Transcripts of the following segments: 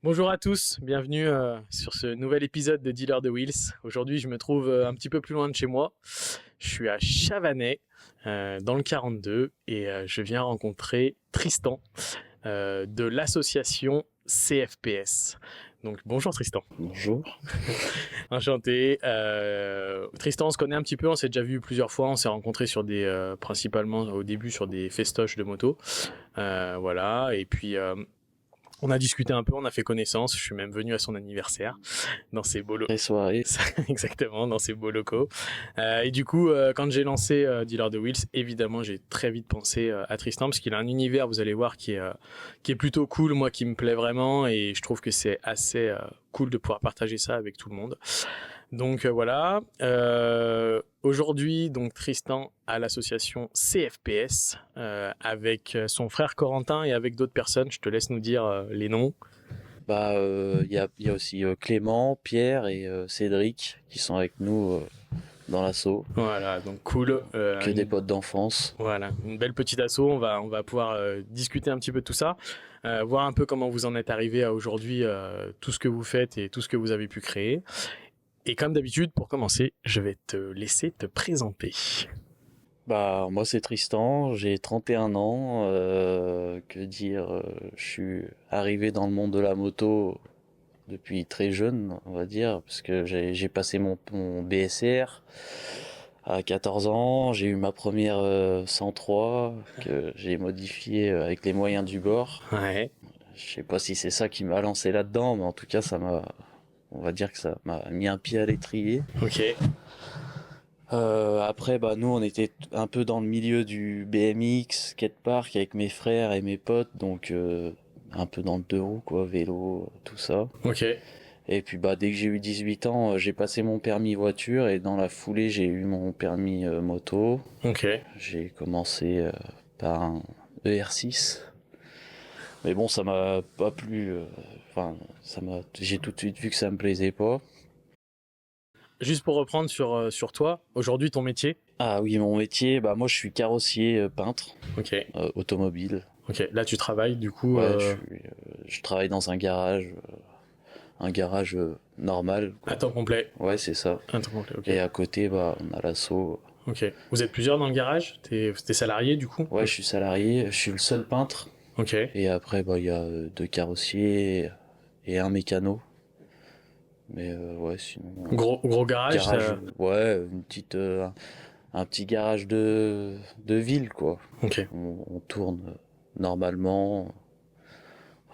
Bonjour à tous, bienvenue sur ce nouvel épisode de Dealer de Wheels. Aujourd'hui, je me trouve un petit peu plus loin de chez moi. Je suis à Chavanay, dans le 42, et je viens rencontrer Tristan de l'association CFPS. Donc bonjour Tristan. Bonjour. Enchanté. Tristan, on se connaît un petit peu, on s'est déjà vu plusieurs fois, on s'est rencontrés sur principalement au début sur des festoches de moto. Voilà, et puis on a discuté un peu, on a fait connaissance. Je suis même venu à son anniversaire dans ses beaux Très soirée. exactement, dans ses beaux locaux. Et du coup, quand j'ai lancé Dealer de Wheels, évidemment, j'ai très vite pensé à Tristan parce qu'il a un univers, vous allez voir, qui est plutôt cool, moi, qui me plaît vraiment, et je trouve que c'est assez cool de pouvoir partager ça avec tout le monde. Donc voilà. Aujourd'hui, donc Tristan à l'association CFPS avec son frère Corentin et avec d'autres personnes. Je te laisse nous dire les noms. Il y a aussi Clément, Pierre et Cédric qui sont avec nous dans l'asso. Voilà, donc cool. Que des potes d'enfance. Voilà, une belle petite asso. On va pouvoir discuter un petit peu de tout ça, voir un peu comment vous en êtes arrivé à aujourd'hui, tout ce que vous faites et tout ce que vous avez pu créer. Et comme d'habitude, pour commencer, je vais te laisser te présenter. Moi c'est Tristan, j'ai 31 ans. Que dire, je suis arrivé dans le monde de la moto depuis très jeune, on va dire, parce que j'ai passé mon BSR à 14 ans. J'ai eu ma première 103 que j'ai modifiée avec les moyens du bord. Ouais. Je sais pas si c'est ça qui m'a lancé là-dedans, mais en tout cas, on va dire que ça m'a mis un pied à l'étrier. Ok. Après, nous, on était un peu dans le milieu du BMX, skatepark avec mes frères et mes potes, donc un peu dans le deux roues, quoi, vélo, tout ça. Ok. Et puis, dès que j'ai eu 18 ans, j'ai passé mon permis voiture et dans la foulée, j'ai eu mon permis moto. Ok. J'ai commencé par un ER6. Mais bon, ça m'a pas plu. J'ai tout de suite vu que ça me plaisait pas. Juste pour reprendre sur toi, aujourd'hui ton métier. Ah oui, mon métier, moi je suis carrossier peintre Ok. automobile. Ok. Là tu travailles du coup. Ouais, je travaille dans un garage normal, À quoi. temps complet. Ouais, c'est ça. À temps complet. Ok. Et à côté, on a l'assaut. Ok. Vous êtes plusieurs dans le garage. T'es salarié du coup. Ouais, je suis salarié, je suis le seul peintre. Ok. Et après, il y a deux carrossiers et un mécano. Mais ouais, sinon. Gros garage. Garage, ouais, un petit garage de ville, quoi. Ok. On tourne normalement.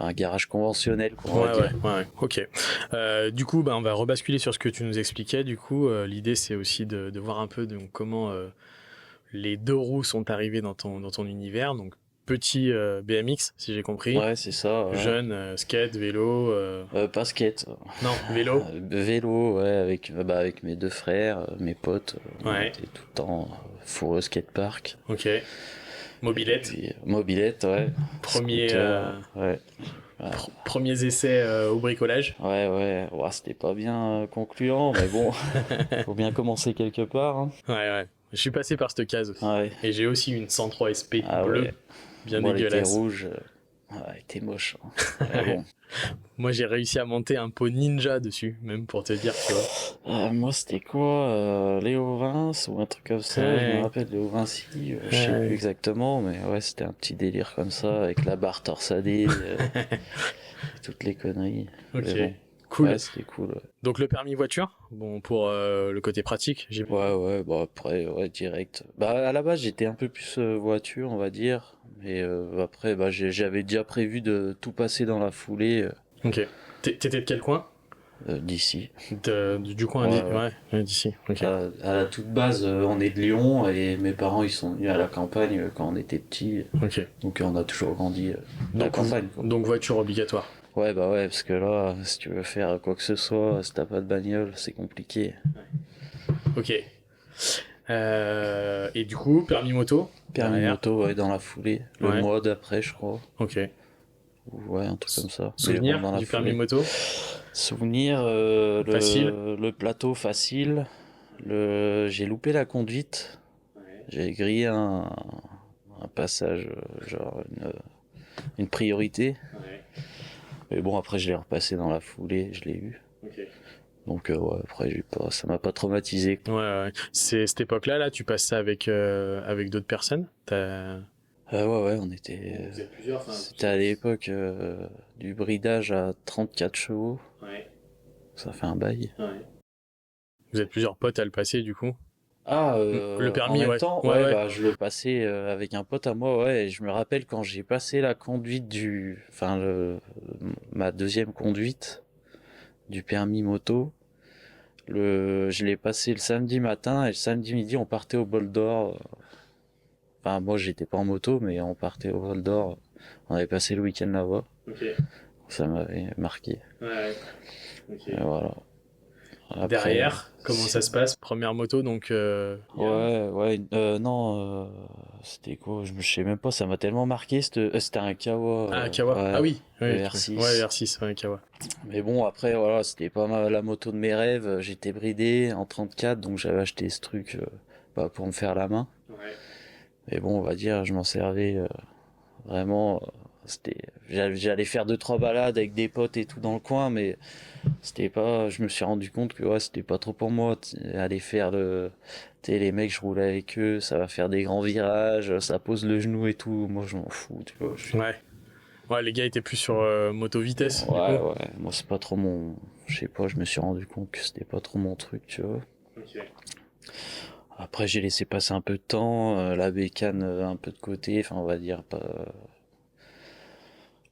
Un garage conventionnel, quoi, on va Ouais, dire. ouais. Ok. Du coup, on va rebasculer sur ce que tu nous expliquais. Du coup, l'idée c'est aussi de voir un peu donc comment les deux roues sont arrivées dans ton univers. Donc petit BMX, si j'ai compris. Ouais, c'est ça, ouais. Jeune, skate, vélo. Pas skate. Non, vélo. Vélo, ouais, avec mes deux frères, mes potes. On Ouais. était tout le temps fourreux skatepark. Ok. Mobilette. Puis, mobilette, ouais. Premier, Scooter, ouais. Ouais. Premiers essais au bricolage. Ouais, c'était pas bien concluant, mais bon, faut bien commencer quelque part, hein. Ouais. Je suis passé par cette case aussi. Ouais. Et j'ai aussi une 103 SP Ah bleue, ouais. bien Moi, elle était dégueulasse. rouge. Ouais, elle était moche, hein. Mais bon. Moi, j'ai réussi à monter un pot ninja dessus, même pour te dire, tu vois. Moi, c'était quoi, Léo Vince ou un truc comme ça. Ouais. Je me rappelle Léo Vinci, je sais Ouais. plus exactement, mais ouais, c'était un petit délire comme ça, avec la barre torsadée, toutes les conneries. Ok. Mais bon. Cool. Ouais, c'était cool. Ouais, Donc le permis voiture, bon pour le côté pratique, j'ai. ouais, après, ouais, direct. À la base, j'étais un peu plus voiture, on va dire, mais après, j'avais déjà prévu de tout passer dans la foulée Ok. T'étais de quel coin? d'ici. Du coin Ouais. ouais, d'ici. Ok. À la toute base, on est de Lyon et mes parents ils sont venus à la campagne quand on était petits. Ok. Donc on a toujours grandi à la campagne, quoi. Donc voiture obligatoire. Ouais, parce que là, si tu veux faire quoi que ce soit, si t'as pas de bagnole, c'est compliqué. Ok. Et du coup, permis moto. Permis Derrière. moto, ouais, dans la foulée. Le Ouais. mois d'après, je crois. Ok. Ou ouais, un truc comme ça. Mais Souvenir bon, dans la du permis foulée. moto. Souvenir, Facile. le plateau facile. J'ai loupé la conduite. J'ai grillé un passage, genre une priorité. Ouais. Mais bon, après, je l'ai repassé dans la foulée, je l'ai eu. Ok. Donc, ouais, après, ça m'a pas traumatisé. Ouais, ouais. C'est cette époque-là, là, tu passes ça avec d'autres personnes? Ouais, on était. Vous êtes plusieurs, enfin, C'était à l'époque du bridage à 34 chevaux. ouais, Ça fait un bail. ouais. Vous êtes plusieurs potes à le passer, du coup? Ah, Le en permis, même ouais. temps, Ouais, ouais, ouais. bah, je le passais avec un pote à moi, ouais, et je me rappelle quand j'ai passé la conduite ma deuxième conduite du permis moto, je l'ai passé le samedi matin et le samedi midi, on partait au bol d'or. Enfin, moi, j'étais pas en moto, mais on partait au bol d'or. On avait passé le week-end là-bas. Ok. Ça m'avait marqué. Ouais, ouais. Ok. Et voilà. Après, Derrière, comment ça se passe? Première moto, donc Yann. ouais, non, c'était quoi? Je sais même pas, ça m'a tellement marqué. C'était un Kawa, Ah, Kawa. Ah ouais, oui, le ouais, ouais, R6. R6, ouais, Kawa. Mais bon, après, voilà, c'était pas la moto de mes rêves. J'étais bridé en 34, donc j'avais acheté ce truc pour me faire la main. Ouais. Mais bon, on va dire, je m'en servais vraiment. J'allais faire deux trois balades avec des potes et tout dans le coin, mais c'était pas. Je me suis rendu compte que ouais, c'était pas trop pour moi. Aller faire tu sais, les mecs, je roulais avec eux, ça va faire des grands virages, ça pose le genou et tout. Moi, je m'en fous, tu vois. Ouais. Ouais, les gars étaient plus sur moto vitesse, du coup. Ouais. Moi, c'est pas trop mon. Je sais pas, je me suis rendu compte que c'était pas trop mon truc, tu vois. Ok. Après, j'ai laissé passer un peu de temps, la bécane un peu de côté, enfin, on va dire pas.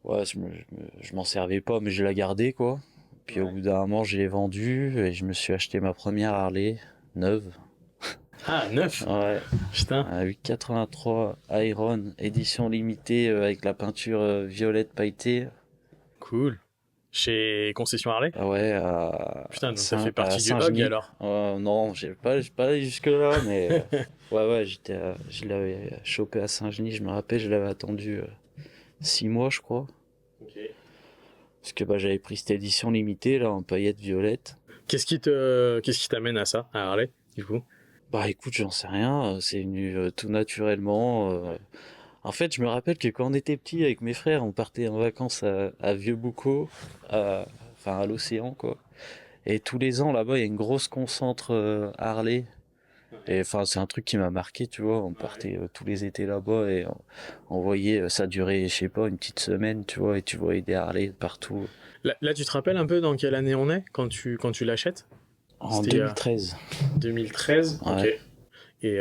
Ouais, je m'en servais pas, mais je la gardais, quoi. Puis au Ouais. bout d'un moment, je l'ai vendue et je me suis acheté ma première Harley neuve. Ah, 9. Ouais, Putain. un 883 Iron, édition limitée avec la peinture violette pailletée. Cool. Chez Concession Harley? Ah ouais, Putain, donc ça fait à partie du hog Saint-Genis. alors. Non, j'ai pas allé jusque-là, mais ouais, je l'avais chopé à Saint-Genis, je me rappelle, je l'avais attendu 6 mois, je crois. Ok. Parce que bah, j'avais pris cette édition limitée, là, en paillettes violettes. Qu'est-ce qui t'amène à ça, à Harley, du coup? Bah écoute, j'en sais rien, c'est venu tout naturellement. En fait, je me rappelle que quand on était petit avec mes frères, on partait en vacances à Vieux-Boucau, enfin à l'océan quoi. Et tous les ans là-bas, il y a une grosse concentre Harley. Et Ouais. enfin, c'est un truc qui m'a marqué, tu vois. On Ouais. partait tous les étés là-bas et on voyait, ça durait, je sais pas, une petite semaine, tu vois, et tu voyais des Harley partout. Là, tu te rappelles un peu dans quelle année on est quand tu l'achètes? En C'était 2013. 2013? Ok. Ouais. Et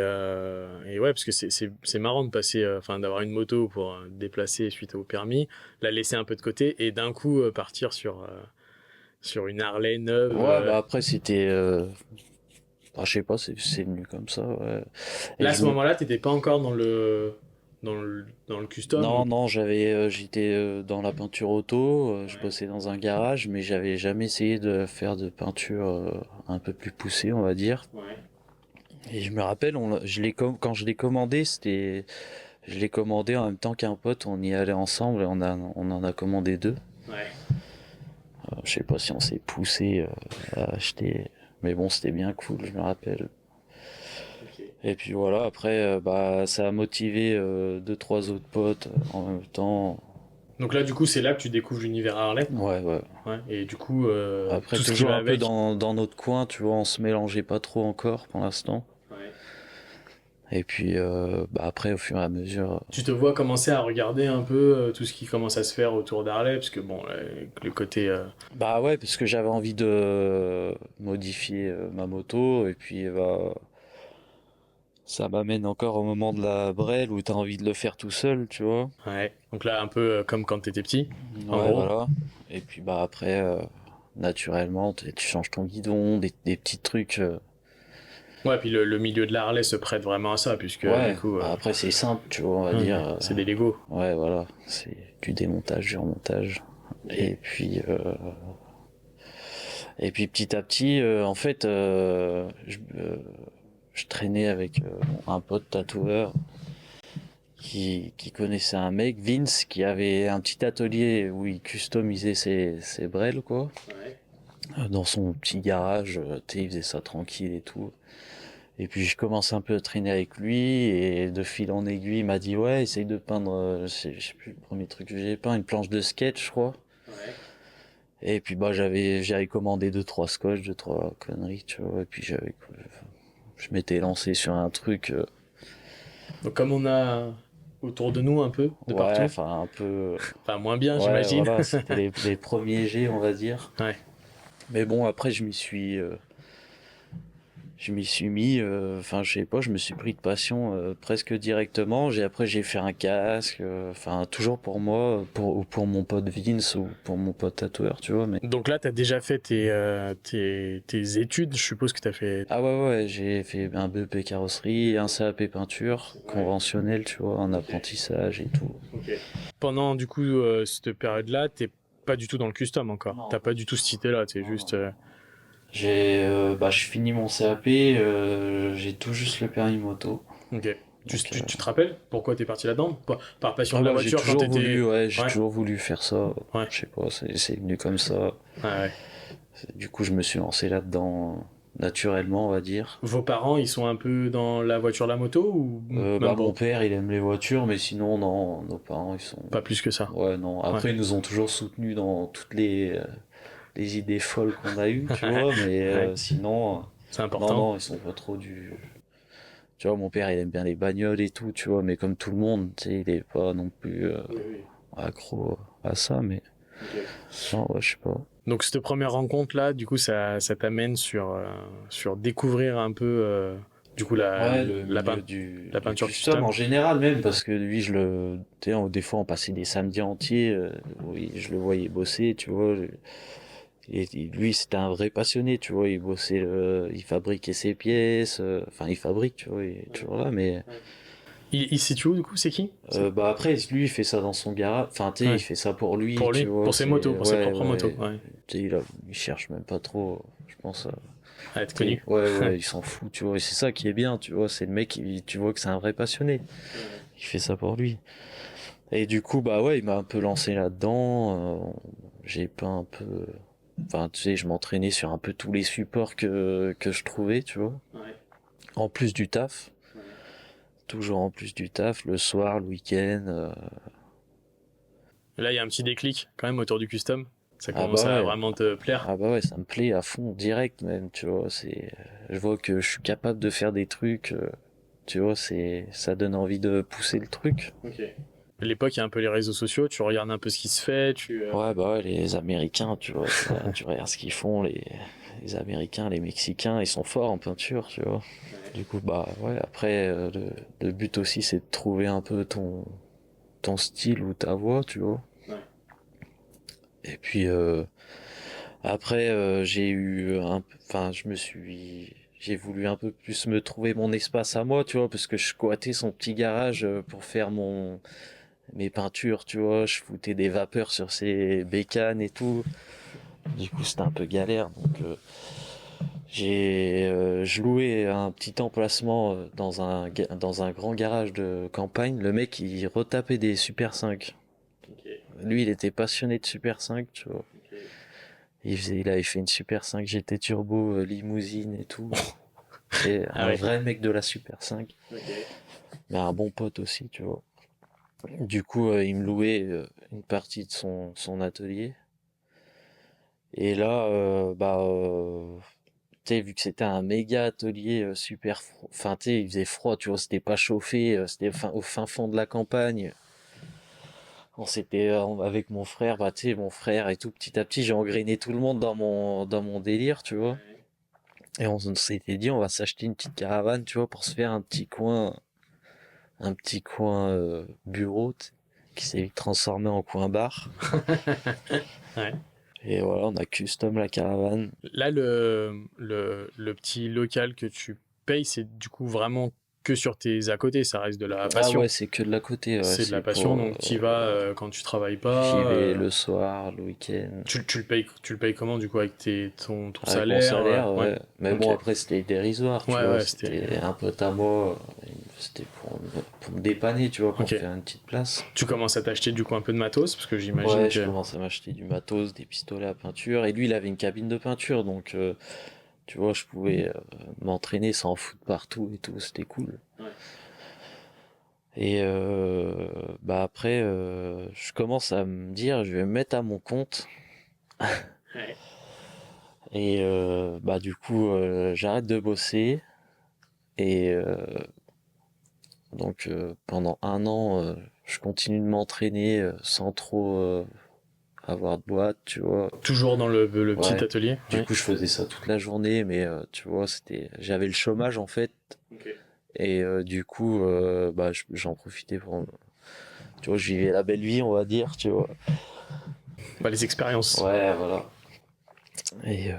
ouais, parce que c'est marrant de passer, enfin, d'avoir une moto pour déplacer suite au permis, la laisser un peu de côté et d'un coup partir sur une Harley neuve. Ouais, bah après c'était, je sais pas, c'est venu comme ça. Ouais. Et Là, à je ce me, moment-là, t'étais pas encore dans le custom non, ou... non, j'étais dans la peinture auto, je Ouais. bossais dans un garage, mais j'avais jamais essayé de faire de peinture un peu plus poussée, on va dire. Ouais. Et je me rappelle, quand je l'ai commandé, je l'ai commandé en même temps qu'un pote, on y allait ensemble et on en a commandé deux. Ouais. Je sais pas si on s'est poussé à acheter, mais bon, c'était bien cool, je me rappelle. Ok. Et puis voilà, après, bah, ça a motivé deux, trois autres potes en même temps. Donc là, du coup, c'est là que tu découvres l'univers Harley. Ouais. Ouais. Et du coup, Après, tout ce qui toujours va un peu avec. dans notre coin, tu vois, on se mélangeait pas trop encore pour l'instant. Ouais. Et puis, bah, après, au fur et à mesure. Tu te vois commencer à regarder un peu tout ce qui commence à se faire autour d'Harley, parce que bon, le côté... Bah ouais, parce que j'avais envie de modifier ma moto. Et puis, bah, ça m'amène encore au moment de la brêle où t'as envie de le faire tout seul, tu vois. Ouais. Donc là, un peu comme quand t'étais petit, en Ouais, gros. voilà. Et puis, bah, après, naturellement, tu changes ton guidon, des petits trucs. Ouais, puis le milieu de la Harley se prête vraiment à ça, puisque du Ouais, coup, bah après c'est simple, tu vois, on va ouais, dire. c'est des Lego. Ouais, voilà, c'est du démontage, du remontage. Ok. Et puis petit à petit, en fait, je traînais avec un pote tatoueur qui connaissait un mec, Vince, qui avait un petit atelier où il customisait ses brels, quoi. Ouais. Dans son petit garage, tu sais, il faisait ça tranquille et tout. Et puis je commence un peu à traîner avec lui et de fil en aiguille, il m'a dit ouais, essaye de peindre, je sais plus le premier truc que j'ai peint, une planche de sketch, je crois. Ouais. Et puis bah j'avais commandé deux trois scotch, deux trois conneries, tu vois. Et puis je m'étais lancé sur un truc, Donc comme on a autour de nous un peu, de ouais, partout, enfin un peu, enfin moins bien ouais, j'imagine. voilà, c'était les premiers jets, on va dire. Ouais. Mais bon, après je m'y suis mis, enfin je sais pas, je me suis pris de passion presque directement. Après j'ai fait un casque, enfin toujours pour moi, pour mon pote Vince ou pour mon pote tatoueur, tu vois. Mais Donc là, tu as déjà fait tes études, je suppose que tu as fait... ah ouais, j'ai fait un BEP carrosserie, un CAP peinture conventionnel, tu vois, un apprentissage et tout. Ok. Pendant du coup cette période-là, t'es pas du tout dans le custom encore. Non, T'as pas du tout cette idée-là, t'es non, non. juste... Je finis mon CAP, j'ai tout juste le permis moto. Ok. Donc, Tu te rappelles pourquoi t'es parti là-dedans? Par passion de la j'ai voiture quand toujours t'étais... voulu, ouais, j'ai Ouais, toujours voulu faire ça. ouais, Je sais pas, c'est venu comme ça. ouais. Du coup, je me suis lancé là-dedans naturellement, on va dire. Vos parents, ils sont un peu dans la voiture, la moto ou même Mon pas? père, il aime les voitures, mais sinon, non, nos parents, ils sont. Pas plus que ça. Ouais, non. Ouais. Après, ils nous ont toujours soutenus dans toutes les idées folles qu'on a eues, tu vois, mais Ouais, sinon, c'est non, important. non, ils sont pas trop du. Tu vois, mon père, il aime bien les bagnoles et tout, tu vois, mais comme tout le monde, tu sais, il est pas non plus Oui, oui. accro à ça, mais Ok. non, ouais, je sais pas. Donc cette première rencontre-là, du coup, ça t'amène sur découvrir un peu, du coup, Ouais, le milieu la du peinture custom custom. en général même, parce que lui, tu sais, des fois on passait des samedis entiers, oui, je le voyais bosser, tu vois. Et lui, c'était un vrai passionné, tu vois. Il bossait, il fabriquait ses pièces, enfin, il fabrique, tu vois, il est toujours là, mais Il se situe où, du coup, c'est qui? après, lui, il fait ça dans son garage, enfin, tu sais, il Ouais. fait ça pour lui, Pour tu lui, vois. pour ses motos, C'est, pour ses ouais, propres motos, ouais, ouais. tu sais, il cherche même pas trop, je pense. À être connu. Ouais, il s'en fout, tu vois. Et c'est ça qui est bien, tu vois. C'est le mec, tu vois que c'est un vrai passionné. Il fait ça pour lui. Et du coup, bah ouais, il m'a un peu lancé là-dedans. J'ai pas un peu. Enfin, tu sais, je m'entraînais sur un peu tous les supports que je trouvais, tu vois. Ouais. En plus du taf. Toujours en plus du taf, le soir, le week-end. Et là, il y a un petit déclic quand même autour du custom. Ça Ah commence bah à ouais. vraiment te plaire. Ah bah ouais, ça me plaît à fond, direct même, tu vois. Je vois que je suis capable de faire des trucs. Tu vois, ça donne envie de pousser le truc. Ok. À l'époque, il y a un peu les réseaux sociaux, tu regardes un peu ce qui se fait, Ouais, bah ouais, les Américains, tu vois, tu regardes ce qu'ils font, les Américains, les Mexicains, ils sont forts en peinture, tu vois. Du coup, bah ouais, après, le but aussi, c'est de trouver un peu ton style ou ta voix, tu vois. Ouais. Et puis, après, enfin, j'ai voulu un peu plus me trouver mon espace à moi, tu vois, parce que je squattais son petit garage pour faire mes peintures, tu vois, je foutais des vapeurs sur ses bécanes et tout. Du coup, c'était un peu galère. Donc, je louais un petit emplacement dans un grand garage de campagne. Le mec, il retapait des Super 5. Ok. Lui, il était passionné de Super 5, tu vois. Ok. Il avait fait une Super 5 GT Turbo, limousine et tout. C'est Ah un ouais. vrai mec de la Super 5. Ok. Mais un bon pote aussi, tu vois. Du coup, il me louait une partie de son atelier. Et là, tu sais, vu que c'était un méga atelier super froid, enfin, tu sais, il faisait froid, tu vois, c'était pas chauffé, c'était au fin fond de la campagne. Avec mon frère, bah, tu sais, mon frère et tout, petit à petit, j'ai engrainé tout le monde dans mon délire, tu vois. Ouais. Et on s'était dit, on va s'acheter une petite caravane, tu vois, pour se faire un petit coin bureau, qui s'est vite transformé en coin bar. Ouais. Et voilà, on a custom la caravane. Là, le petit local que tu payes, c'est du coup vraiment que sur tes à côté, ça reste de la Ah passion. ouais, c'est que de la côté, ouais, C'est de la c'est passion, pour, donc tu y vas quand tu travailles j'y pas. vais le soir, le week-end. Tu le payes comment du coup avec ton Avec mon salaire? salaire, Ouais. ouais. Mais Ok. bon, après, c'était dérisoire, tu Ouais, vois. ouais, c'était. C'était un pote à moi. C'était pour me dépanner, tu vois, pour Ok. me faire une petite place. Tu commences à t'acheter du coup un peu de matos parce que j'imagine Ouais, je que. commence à m'acheter du matos, des pistolets à peinture. Et lui, il avait une cabine de peinture, donc, tu vois, je pouvais m'entraîner sans foutre partout et tout. C'était cool. Ouais. Et bah après, je commence à me dire, je vais me mettre à mon compte. Ouais. Et bah du coup, j'arrête de bosser et donc pendant un an, je continue de m'entraîner sans trop avoir de boîte, tu vois. Toujours dans le petit Ouais. atelier? Du Oui. coup, je faisais ça toute la journée, mais tu vois, j'avais le chômage en fait, Ok. et du coup, bah, j'en profitais pour, tu vois, je vivais la belle vie, on va dire, tu vois. Bah, les expériences. Ouais, voilà. Et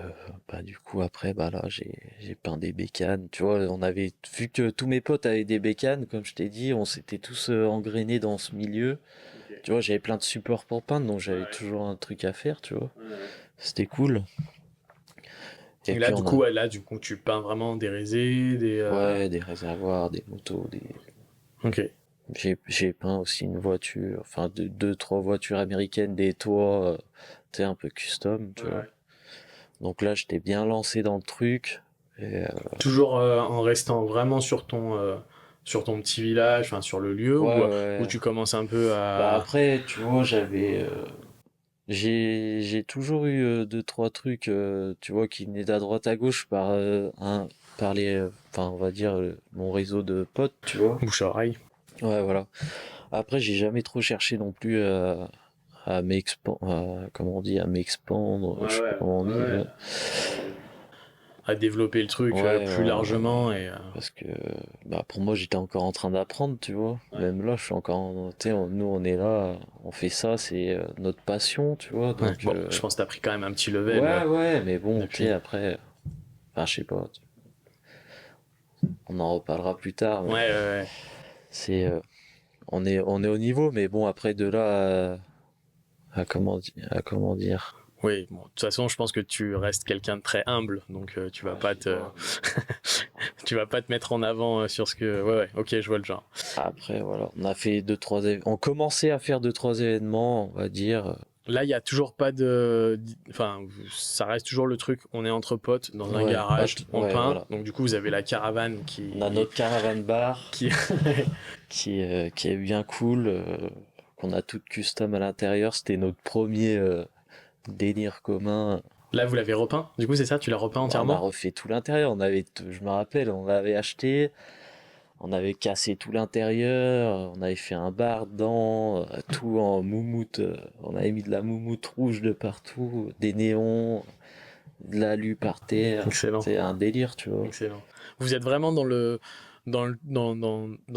bah du coup après bah là j'ai peint des bécanes, tu vois, on avait vu que tous mes potes avaient des bécanes, comme je t'ai dit, on s'était tous engrainés dans ce milieu. Ok. Tu vois, j'avais plein de supports pour peindre, donc j'avais Ouais. toujours un truc à faire, tu vois. Ouais. C'était cool. Et Et là, puis du on coup, a ouais, là, du coup, tu peins vraiment des résés, des. ouais, des réservoirs, des motos, des Ok. j'ai peint aussi une voiture, enfin deux trois voitures américaines, des toits, tu sais, un peu custom, tu vois. Ouais. Donc là, j'étais bien lancé dans le truc. Et, Toujours en restant vraiment sur ton petit village, enfin sur le lieu, ouais, où ouais. tu commences un peu Bah à. après, tu vois, j'ai toujours eu deux trois trucs, tu vois, qui venaient d'à droite à gauche par les, enfin, on va dire mon réseau de potes, tu vois. Bouche à oreille. Ouais, voilà. Après, j'ai jamais trop cherché non plus à m'expandre, comment on dit, à m'expandre, je Ouais, sais pas ouais, comment on ouais, dit. ouais. À développer le truc Ouais, plus voilà. largement et. Parce que bah pour moi j'étais encore en train d'apprendre, tu vois. Ouais. Même là, je suis encore tu sais, nous on est là, on fait ça, c'est notre passion, tu vois. Ouais. Donc Bon, je pense que t'as pris quand même un petit level ouais, ouais, mais bon, tu sais, depuis. après, enfin, je sais pas, on en reparlera plus tard, Ouais, mais ouais, ouais. c'est on est au niveau, mais bon, après de là à comment dire. Oui, bon, de toute façon, je pense que tu restes quelqu'un de très humble, donc tu vas Ouais, je pas sais te, pas. tu vas pas te mettre en avant sur ce que. Ouais, ouais, ok, je vois le genre. Après, voilà, on a fait on commençait à faire deux, trois événements, on va dire. Là, il y a toujours pas de. Enfin, ça reste toujours le truc. On est entre potes dans un Ouais, bah, garage, on ouais, peint. voilà. Donc du coup, vous avez la caravane On a notre caravane bar qui. qui est bien cool, qu'on a toute custom à l'intérieur. C'était notre premier délire commun. Là, vous l'avez repeint. Du coup, c'est ça. Tu l'as repeint Bah, on a entièrement. refait tout l'intérieur. Je me rappelle, on l'avait acheté, on avait cassé tout l'intérieur, on avait fait un bar dedans, tout en moumoute. On avait mis de la moumoute rouge de partout, des néons, de l'alu par terre. Excellent, C'est un délire, tu vois. excellent. Vous êtes vraiment dans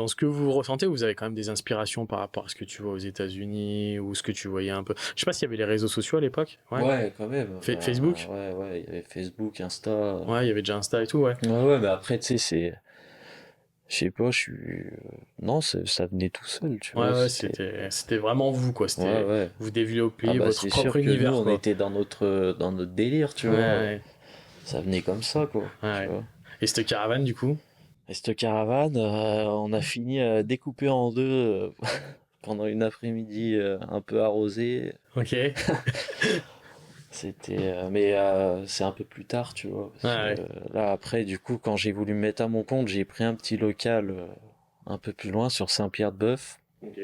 ce que vous ressentez. Ou vous avez quand même des inspirations par rapport à ce que tu vois aux États-Unis ou ce que tu voyais un peu. Je sais pas s'il y avait les réseaux sociaux à l'époque. Ouais. Ouais, quand même. Facebook. Ouais, ouais, il y avait Facebook, Insta. Ouais, il y avait déjà Insta et tout. Ouais. Ouais, ouais, mais après, tu sais, je sais pas, non, ça venait tout seul, tu Ouais, vois, ouais, c'était... c'était vraiment vous, quoi. Ouais, C'était, ouais. vous Ah développiez bah votre c'est propre sûr que nous, univers, on quoi. était dans notre délire, tu Ouais, vois. ouais, Ça venait comme ça, quoi, ouais, tu ouais. vois. Et cette caravane, du coup? Et cette caravane, on a fini découpée en deux pendant une après-midi un peu arrosée. Ok. Ouais, Mais c'est un peu plus tard, tu vois. Parce que ouais. là, après, du coup, quand j'ai voulu me mettre à mon compte, j'ai pris un petit local un peu plus loin sur Saint-Pierre-de-Bœuf. Ok.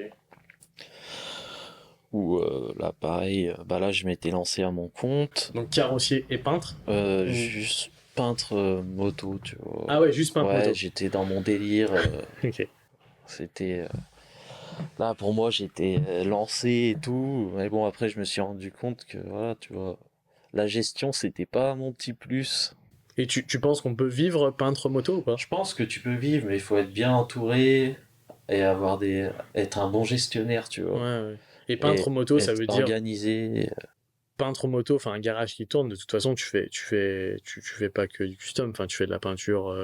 Où là, pareil, bah là, je m'étais lancé à mon compte. Donc, carrossier et peintre? Ou- Juste peintre moto, tu vois. Ah ouais, juste peintre Ouais, moto. j'étais dans mon délire. Ok. C'était là pour moi, j'étais lancé et tout. Mais bon, après, je me suis rendu compte que voilà, tu vois, la gestion, c'était pas mon petit plus. Et tu penses qu'on peut vivre peintre moto ou pas? Je pense que tu peux vivre, mais il faut être bien entouré et être un bon gestionnaire, tu Ouais, vois, ouais. Et et peintre moto, ça être veut dire organisé. peintre moto, enfin un garage qui tourne. De toute façon, tu fais pas que du custom. Enfin, tu fais de la peinture.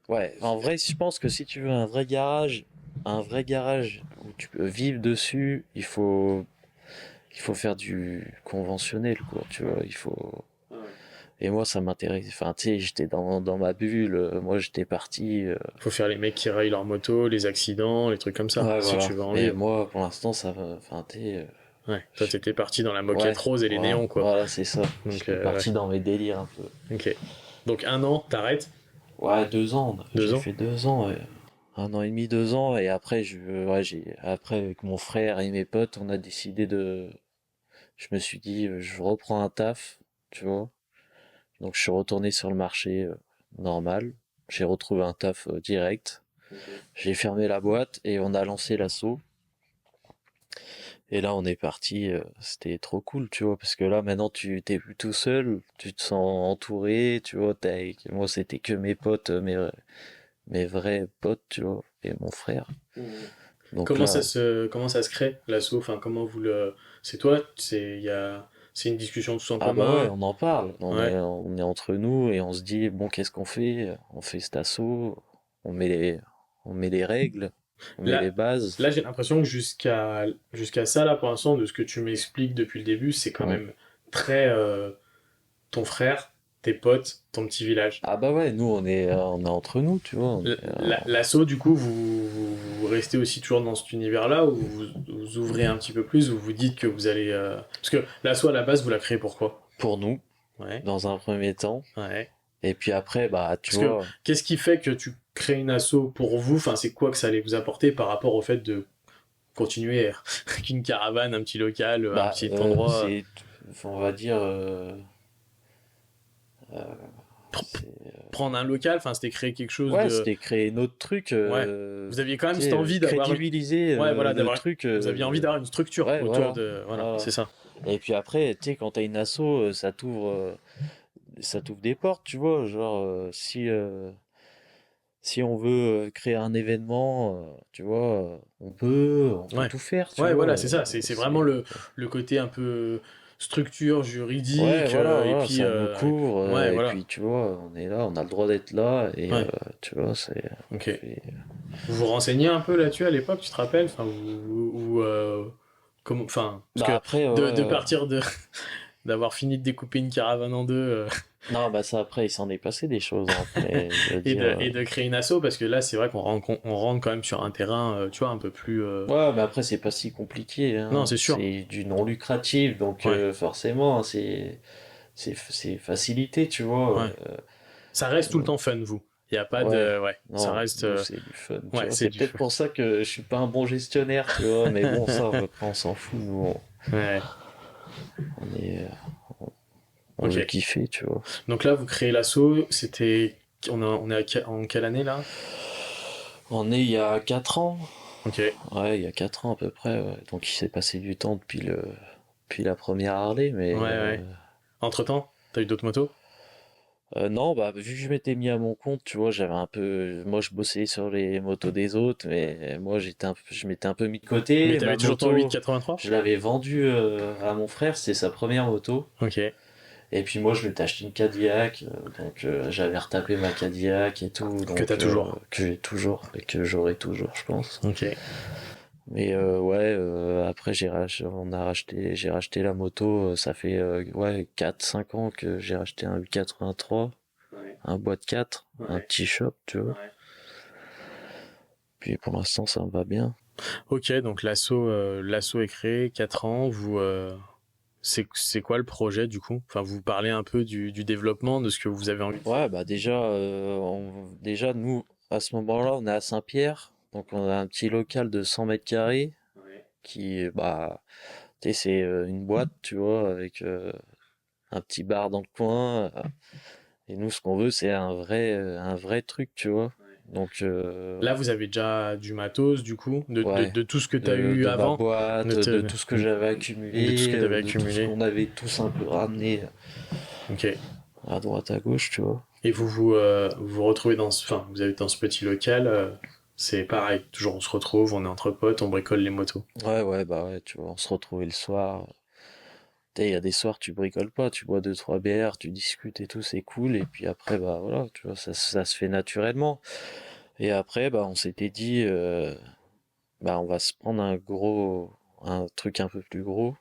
Ouais, en vrai, je pense que si tu veux un vrai garage où tu peux vivre dessus, il faut faire du conventionnel, quoi, tu vois, il faut... Ouais. Et moi, ça m'intéresse, enfin, tu sais, j'étais dans ma bulle, moi, j'étais parti... Faut faire les mecs qui rayent leur moto, les accidents, les trucs comme ça, Ouais, si voilà. tu veux en Mais vivre. moi, pour l'instant, ça va, enfin, tu sais... Ouais. Toi, t'étais parti dans la moquette Ouais, rose et les voilà, néons, quoi. voilà, c'est ça. Donc, J'étais ouais. parti dans mes délires un peu. Ok. Donc, un an, t'arrêtes? Ouais, 2 ans, Deux j'ai ans? fait 2 ans, ouais. Un an et demi, 2 ans, et après, après, avec mon frère et mes potes, on a décidé je me suis dit, je reprends un taf, tu vois. Donc je suis retourné sur le marché normal. J'ai retrouvé un taf direct. J'ai fermé la boîte et on a lancé l'assaut. Et là, on est parti. C'était trop cool, tu vois, parce que là, maintenant, tu t'es plus tout seul. Tu te sens entouré, tu vois. Moi, c'était que mes potes, mes vrais potes, tu vois, et mon frère. Donc là, Comment ça se crée l'assaut? Enfin, comment vous le. C'est toi? C'est une discussion tous en ah bah ouais, commun? on en parle. Ouais. On est entre nous et on se dit, bon, qu'est-ce qu'on fait? On fait cet assaut, on met on met les règles, on met les Là, bases. là j'ai l'impression que jusqu'à ça, là, pour l'instant, de ce que tu m'expliques depuis le début, c'est quand Mm. même très ton frère, tes potes, ton petit village. Ah bah ouais, nous, on est entre nous, tu vois. L'assaut, du coup, vous restez aussi toujours dans cet univers-là ou vous ouvrez un petit peu plus, ou vous dites que vous allez. Parce que l'assaut, à la base, vous la créez pourquoi? Pour nous, Ouais, dans un premier temps. ouais. Et puis après, bah, tu Parce que vois, qu'est-ce qui fait que tu crées une asso pour vous? Enfin, c'est quoi que ça allait vous apporter par rapport au fait de continuer avec une caravane, un petit local, un bah, petit endroit? on va dire, Pr- c'est, Prendre un local, enfin, c'était créer quelque chose ouais, de. c'était créer notre truc, Ouais. Vous aviez quand même tu cette sais, envie d'avoir une. crédibiliser Ouais, voilà, le d'avoir. truc. Vous aviez envie d'avoir une structure Ouais, autour voilà. de. Voilà, Voilà. c'est ça. Et puis après, tu sais, quand t'as une asso, ça t'ouvre des portes, tu vois. Genre, si on veut créer un événement, tu vois, on peut Ouais. tout faire, tu Ouais, vois. voilà, c'est ça. C'est vraiment le côté un peu structure Ouais, juridique, voilà, et voilà, puis. ça nous couvre, Ouais, et voilà. puis tu vois, on est là, on a le droit d'être là, et Ouais. tu vois, on Ok. fait. Vous vous renseignez un peu là-dessus à l'époque, tu te rappelles? Enfin, comment, enfin, parce Bah que après, ouais, de partir de d'avoir fini de découper une caravane en deux, non, bah ça après, il s'en est passé des choses, hein, après, je veux dire. et de créer une asso, parce que là, c'est vrai on rentre quand même sur un terrain, tu vois, un peu plus. Ouais, mais après, c'est pas si compliqué, Non, hein, c'est sûr. c'est du non lucratif, donc Ouais, forcément, c'est facilité, tu vois. ouais. Ça reste tout le Donc, temps fun, vous. Il y a pas ouais, de, ouais, ça non, reste, nous, c'est du fun, tu ouais, vois. c'est C'est du peut-être fun. pour ça que je suis pas un bon gestionnaire, tu vois, mais bon, ça, après, on s'en fout, nous, Ouais. on est, on veut Ok. kiffer, tu vois. Donc là, vous créez l'asso. C'était, on est en quelle année là? On est il y a 4 ans. Ok. Ouais, Ouais, il y a 4 ans à peu près, ouais. Donc il s'est passé du temps depuis la première Harley, mais ouais. Entre-temps, t'as eu d'autres motos? non, bah vu que je m'étais mis à mon compte, tu vois, moi je bossais sur les motos des autres, mais moi je m'étais un peu mis de Mais côté. t'avais Ma toujours ton moto, 883? je l'avais vendue à mon frère, c'était sa première moto. Ok. Et puis moi je m'étais acheté une Cadillac, donc j'avais retapé ma Cadillac et tout, Que t'as donc toujours. que j'ai toujours et que j'aurai toujours, je pense. Ok. Mais ouais, après j'ai racheté la moto, ça fait ouais 4 5 ans que j'ai racheté un 883, Ouais. un boîte 4, un Ouais. petit shop, tu vois. Ouais. Puis pour l'instant ça me va bien. Ok, donc l'assaut est créé, 4 ans. C'est quoi le projet du coup? Enfin, vous parlez un peu du développement, de ce que vous avez envie de Ouais, faire. bah déjà, déjà nous à ce moment-là on est à Saint-Pierre, donc on a un petit local de 100 mètres carrés Ouais. qui bah tu sais c'est une boîte, tu vois, avec un petit bar dans le coin. Et nous, ce qu'on veut, c'est un vrai truc, tu vois. Ouais. Donc, Là, vous avez déjà du matos, du coup, ouais, de tout ce que tu as eu de ma avant, boîte, de tout ce que j'avais de tout ce accumulé, que tu avais de tout ce accumulé. qu'on avait tous un peu ramené Ok. à droite, à gauche, tu vois. Et vous retrouvez enfin, vous êtes dans ce petit local, c'est pareil, toujours on se retrouve, on est entre potes, on bricole les motos. Ouais, ouais, bah ouais, tu vois, on se retrouvait le soir. Tu sais, il y a des soirs, tu bricoles pas, tu bois deux, trois bières, tu discutes et tout, c'est cool. Et puis après, bah voilà, tu vois, ça se fait naturellement. Et après, bah on s'était dit, bah on va se prendre un truc un peu plus gros.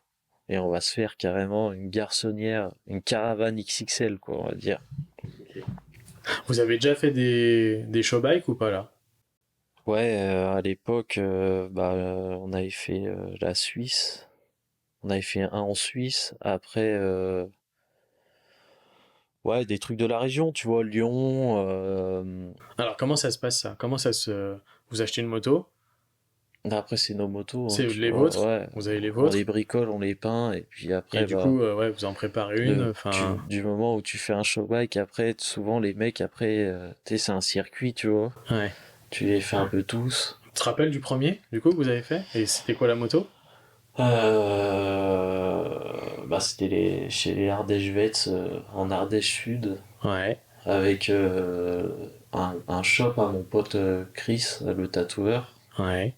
Et on va se faire carrément une garçonnière, une caravane XXL, quoi, on va dire. Ok. Vous avez déjà fait des show bikes ou pas là? Ouais, à l'époque, bah, on avait fait la Suisse. On avait fait un en Suisse. Après, ouais, des trucs de la région, tu vois, Lyon. Alors comment ça se passe ça? Vous achetez une moto? Après, c'est nos motos, hein, C'est tu les vois, vôtres? ouais. Vous avez les On les vôtres? bricole, on les peint, et puis Et après, du bah, coup, ouais, vous en préparez une, enfin... du moment où tu fais un show bike, après, souvent, les mecs, après, tu sais, c'est un circuit, tu vois. Ouais. Tu les fais un peu tous. Tu te rappelles du premier, du coup, que vous avez fait? Et c'était quoi la moto? Bah, c'était chez les Ardèche Vets, en Ardèche Sud, Ouais, avec un shop à mon pote Chris, le tatoueur, ouais.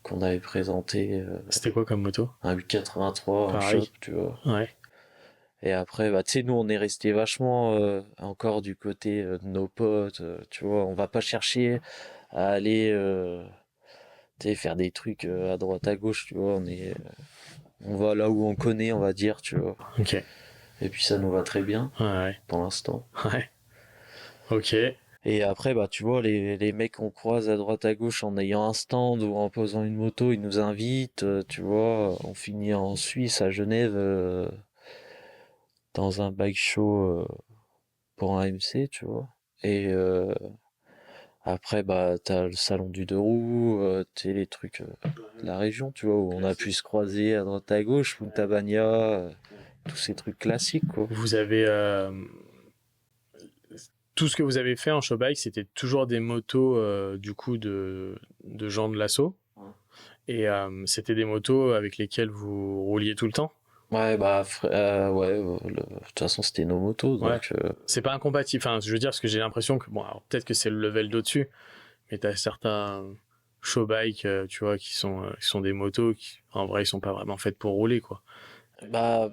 qu'on avait présenté, C'était quoi comme moto? un 883, un shop, Pareil. tu vois. Ouais. Et après, bah, tu sais, nous, on est resté vachement encore du côté de nos potes, tu vois. On va pas chercher à aller, tu sais, faire des trucs à droite, à gauche, tu vois. On va là où on connaît, on va dire, tu vois. Ok. Et puis ça nous va très bien, Ouais, pour l'instant. ouais. Ok. Et après, bah, tu vois, les mecs qu'on croise à droite, à gauche en ayant un stand ou en posant une moto, ils nous invitent, tu vois. On finit en Suisse, à Genève, dans un bike show pour un MC, tu vois. Et après, bah, t'as le salon du deux roues, t'as les trucs de la région, tu vois, où on a pu se croiser à droite à gauche, Punta Bagna, tous ces trucs classiques, quoi. Vous avez... tout ce que vous avez fait en showbike, c'était toujours des motos, du coup, de gens de l'assaut. Et c'était des motos avec lesquelles vous rouliez tout le temps? Ouais, bah, ouais, de toute façon, c'était nos motos, Ouais. donc, C'est pas incompatible. Enfin, je veux dire, parce que j'ai l'impression que, bon, alors peut-être que c'est le level d'au-dessus, mais t'as certains showbikes, tu vois, qui sont des motos qui, en vrai, ils sont pas vraiment faites pour rouler, quoi. bah,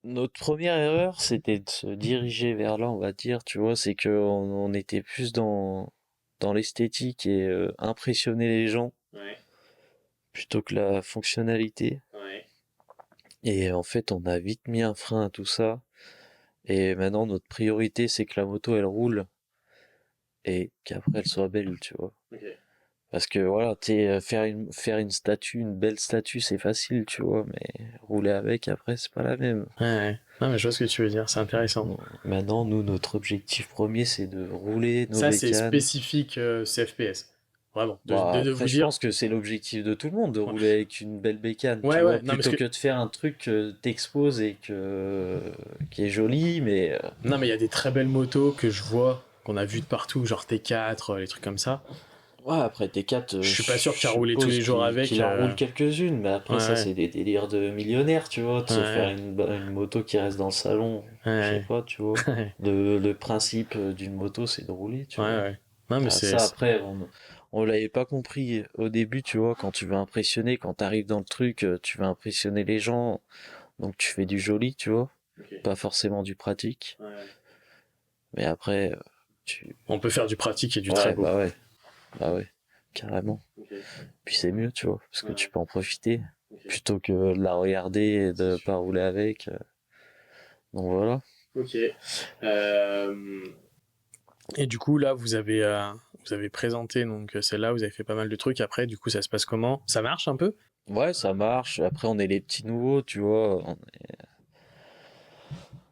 notre première erreur, c'était de se diriger vers là, on va dire, tu vois, c'est que on était plus dans l'esthétique et impressionner les gens Ouais, plutôt que la fonctionnalité. ouais. Et en fait, on a vite mis un frein à tout ça. Et maintenant, notre priorité, c'est que la moto, elle roule et qu'après, elle soit belle, tu vois. Ok. Parce que voilà, faire une statue, une belle statue, c'est facile, tu vois, mais rouler avec, après, c'est pas la même. Ouais, ouais. Non, mais je vois ce que tu veux dire, c'est intéressant. Bon, maintenant, nous, notre objectif premier, c'est de rouler nos Ça, c'est bécanes. spécifique CFPS. Vraiment. Bah, De après, vous je dire. pense que c'est l'objectif de tout le monde, de Ouais, rouler avec une belle bécane, tu ouais. vois, Ouais. Non, mais plutôt que de faire un truc que t'exposes et qui est joli, mais non, mais il y a des très belles motos que je vois, qu'on a vues de partout, genre T4, les trucs comme ça. ouais, après T4, Je suis je pas sûr que tu as roulé tous suppose les jours qu'il avec. en roule quelques-unes, mais après, ça, Ouais, c'est des délires de millionnaires, tu vois, de se faire ouais, une moto qui reste dans le salon, je sais ouais, pas, tu vois. ouais, Le principe d'une moto, c'est de rouler, tu ouais, vois. ouais. Non, mais Ah, ça, après, on l'avait pas compris au début, tu vois, quand tu veux impressionner, quand t'arrives dans le truc, tu veux impressionner les gens, donc tu fais du joli, tu vois, Ok. pas forcément du pratique. Ouais. Mais après, tu... On peut faire du pratique et du très Ouais, beau. bah ouais, carrément. Ok. Puis c'est mieux, tu vois, parce que Ouais. tu peux en profiter, Ok. plutôt que de la regarder et C'est de sûr. pas rouler avec. Donc voilà. Ok. Euh, Et du coup, là, vous avez présenté donc celle-là, vous avez fait pas mal de trucs. Après, du coup, ça se passe comment? Ça marche un peu? Ouais, ça marche. Après, on est les petits nouveaux, tu vois.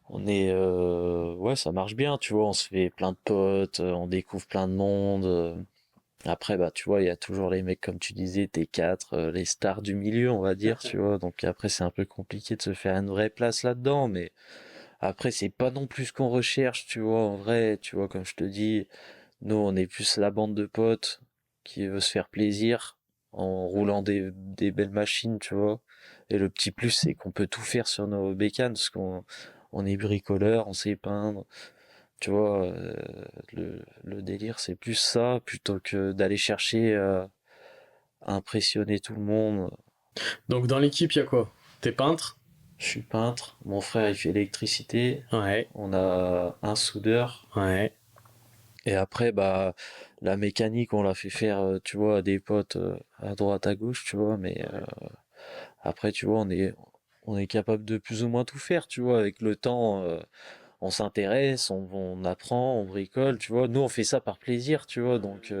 Ouais, ça marche bien, tu vois. On se fait plein de potes, on découvre plein de monde. Après, bah, tu vois, il y a toujours les mecs, comme tu disais, T4, les stars du milieu, on va dire, tu vois. Donc après, c'est un peu compliqué de se faire une vraie place là-dedans, mais après, c'est pas non plus ce qu'on recherche, tu vois. En vrai, tu vois, comme je te dis, nous, on est plus la bande de potes qui veut se faire plaisir en roulant des belles machines, tu vois. Et le petit plus, c'est qu'on peut tout faire sur nos bécanes, parce on est bricoleur, on sait peindre. Tu vois, le délire, c'est plus ça, plutôt que d'aller chercher à impressionner tout le monde. Donc, dans l'équipe, il y a quoi? T'es peintre? Je suis peintre, mon frère, il fait l'électricité, Ouais, on a un soudeur, ouais, et après, bah, la mécanique, on l'a fait faire, tu vois, à des potes à droite, à gauche, tu vois, mais après, tu vois, on est capable de plus ou moins tout faire, tu vois, avec le temps, on s'intéresse, on apprend, on bricole, tu vois. Nous, on fait ça par plaisir, tu vois, donc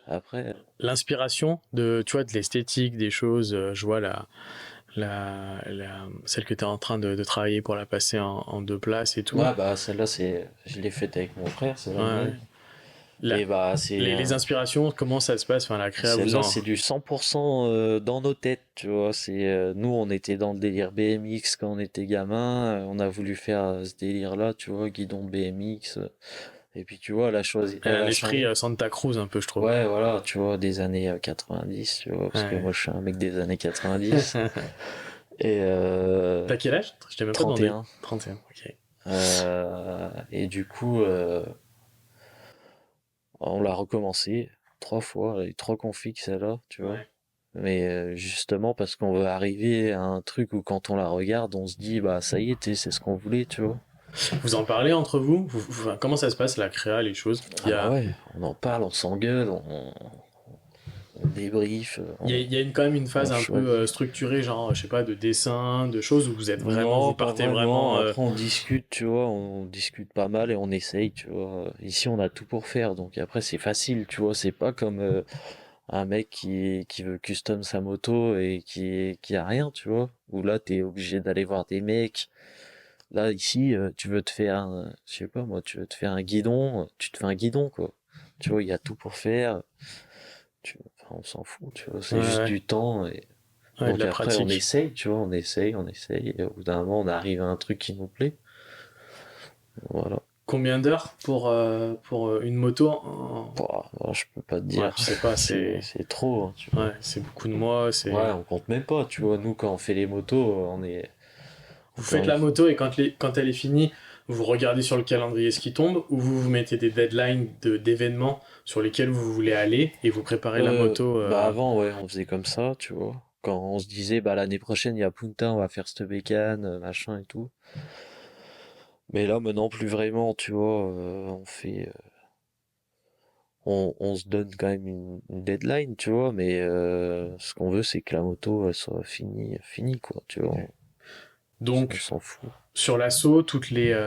après, l'inspiration de, tu vois, de l'esthétique, des choses, je vois celle que tu es en train de travailler pour la passer en deux places et tout. ouais, bah, celle-là, je l'ai faite avec mon frère, c'est la Ouais, mienne. ouais. Et bah, Les inspirations, comment ça se passe? Enfin, la créa, vous celle-là, en... c'est du 100% dans nos têtes, tu vois. Nous, on était dans le délire BMX quand on était gamin. On a voulu faire ce délire-là, tu vois, guidon BMX. Et puis, tu vois, elle Un a esprit changé. Santa Cruz, un peu, je trouve. Ouais, voilà, tu vois, des années 90, tu vois, parce que Ouais. moi, je suis un mec des années 90. Et T'as quel âge? Je t'ai même pas demandé. 31. 31, ok. Et du coup, on l'a recommencé 3 fois, les 3 configs, celle-là, tu vois. Ouais. Mais justement parce qu'on veut arriver à un truc où quand on la regarde, on se dit bah ça y est, c'est ce qu'on voulait, tu vois. Vous en parlez entre vous? Enfin, comment ça se passe, la créa, les choses? Ah bah ouais, on en parle, on s'engueule, on débrief, Il y a quand même une on phase un peu choisit. structurée, genre, je sais pas, de dessin, de choses où vous Non, pas partez vraiment. vraiment. Après, on discute, tu vois, on discute pas mal et on essaye, tu vois. Ici, on a tout pour faire, donc après, c'est facile, tu vois. C'est pas comme un mec qui veut custom sa moto et qui a rien, tu vois. Où là, t'es obligé d'aller voir des mecs. Là, ici, tu veux te faire je sais pas moi, tu veux te faire un guidon, tu te fais un guidon, quoi. Tu vois, il y a tout pour faire. Enfin, on s'en fout, tu vois. Ouais, C'est juste ouais. du temps et Ouais, de donc la après, on pratique. essaye, tu vois, on essaye, et au bout d'un moment, on arrive à un truc qui nous plaît. Voilà. Combien d'heures pour une moto Bah, moi, je peux pas te Ouais, dire, tu sais pas, c'est trop, hein, tu vois. Ouais, c'est beaucoup de mois, Ouais, c'est... on compte même pas, tu vois. Nous, quand on fait les motos, Vous quand faites il la faut- moto et quand elle est finie, vous regardez sur le calendrier ce qui tombe ou vous mettez des deadlines d'événements sur lesquels vous voulez aller et vous préparez la moto. Bah avant, ouais, on faisait comme ça, tu vois. Quand on se disait, bah l'année prochaine, il y a Punta, on va faire cette bécane, machin et tout. Mais là, maintenant, plus vraiment, tu vois, on se donne quand même une deadline, tu vois, mais ce qu'on veut, c'est que la moto, elle soit finie, quoi, tu vois. On Donc, s'en fout. sur l'assaut, toutes les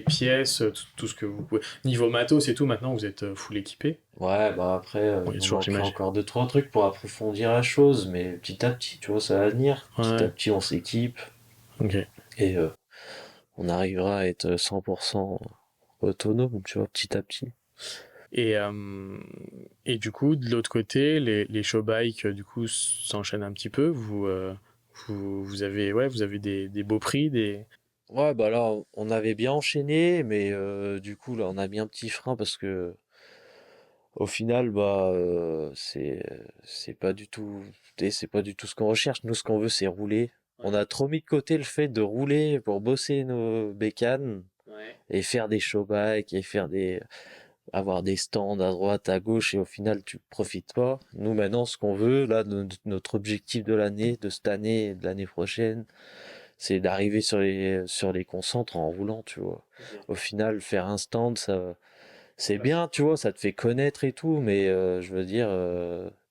pièces, tout ce que vous pouvez... Niveau matos et tout, maintenant, vous êtes full équipé. Ouais, bah après, Bon, il il y a nous toujours, manquerait j'imagine. encore 2, 3 trucs pour approfondir la chose, mais petit à petit, tu vois, ça va venir. Petit à Ouais, petit, on s'équipe ok. et on arrivera à être 100% autonome, tu vois, petit à petit. Et, euh, et du coup, de l'autre côté, les show bikes, du coup, s'enchaînent un petit peu. Vous avez des beaux prix, des... Ouais, bah là, on avait bien enchaîné, mais du coup, là, on a mis un petit frein parce que au final, bah, c'est pas du tout, c'est pas du tout ce qu'on recherche. Nous, ce qu'on veut, c'est rouler. On Ouais, a trop mis de côté le fait de rouler pour bosser nos bécanes ouais. et faire des show bikes et avoir des stands à droite, à gauche et au final, tu profites pas. Nous, maintenant, ce qu'on veut, là, notre objectif de l'année, de cette année et de l'année prochaine, c'est d'arriver sur les concentres en roulant, tu vois. Ok. Au final, faire un stand, c'est bien, tu vois, ça te fait connaître et tout, mais je veux dire,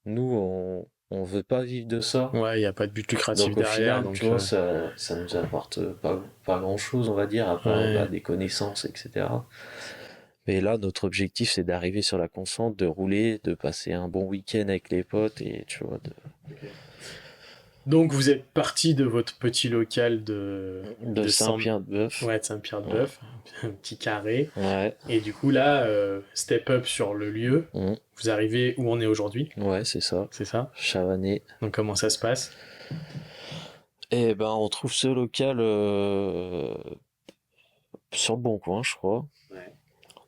nous, on veut pas vivre de ça. Ouais, il n'y a pas de but lucratif Donc au derrière, final, tu donc vois, ça nous apporte pas grand-chose, on va dire, à part bah, ouais. des connaissances, etc. Mais là, notre objectif, c'est d'arriver sur la concentre, de rouler, de passer un bon week-end avec les potes et tu vois, Donc vous êtes parti de votre petit local de de 100, Saint-Pierre-de-Bœuf. ouais, de Ouais. Saint-Pierre-de-Bœuf, un petit carré. Ouais. Et du coup là, step up sur le lieu. Mm. Vous arrivez où on est aujourd'hui, Ouais, c'est ça. c'est ça? Chavanais. Donc comment ça se passe? Et ben, on trouve ce local sur le Bon Coin, je crois. Ouais.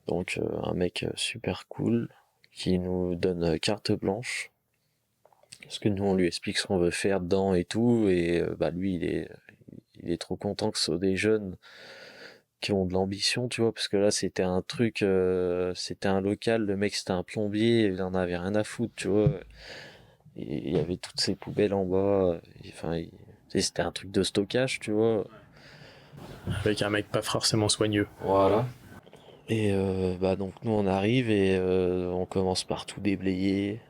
Donc, un mec super cool qui nous donne carte blanche. Parce que nous, on lui explique ce qu'on veut faire dedans et tout. Et bah, lui, il est trop content que ce soit des jeunes qui ont de l'ambition, tu vois. Parce que là, c'était un truc, c'était un local. Le mec, c'était un plombier. Il en avait rien à foutre, tu vois. Et il y avait toutes ces poubelles en bas. Enfin, c'était un truc de stockage, tu vois. Avec un mec pas forcément soigneux. Voilà. Et bah donc nous on arrive et on commence par tout déblayer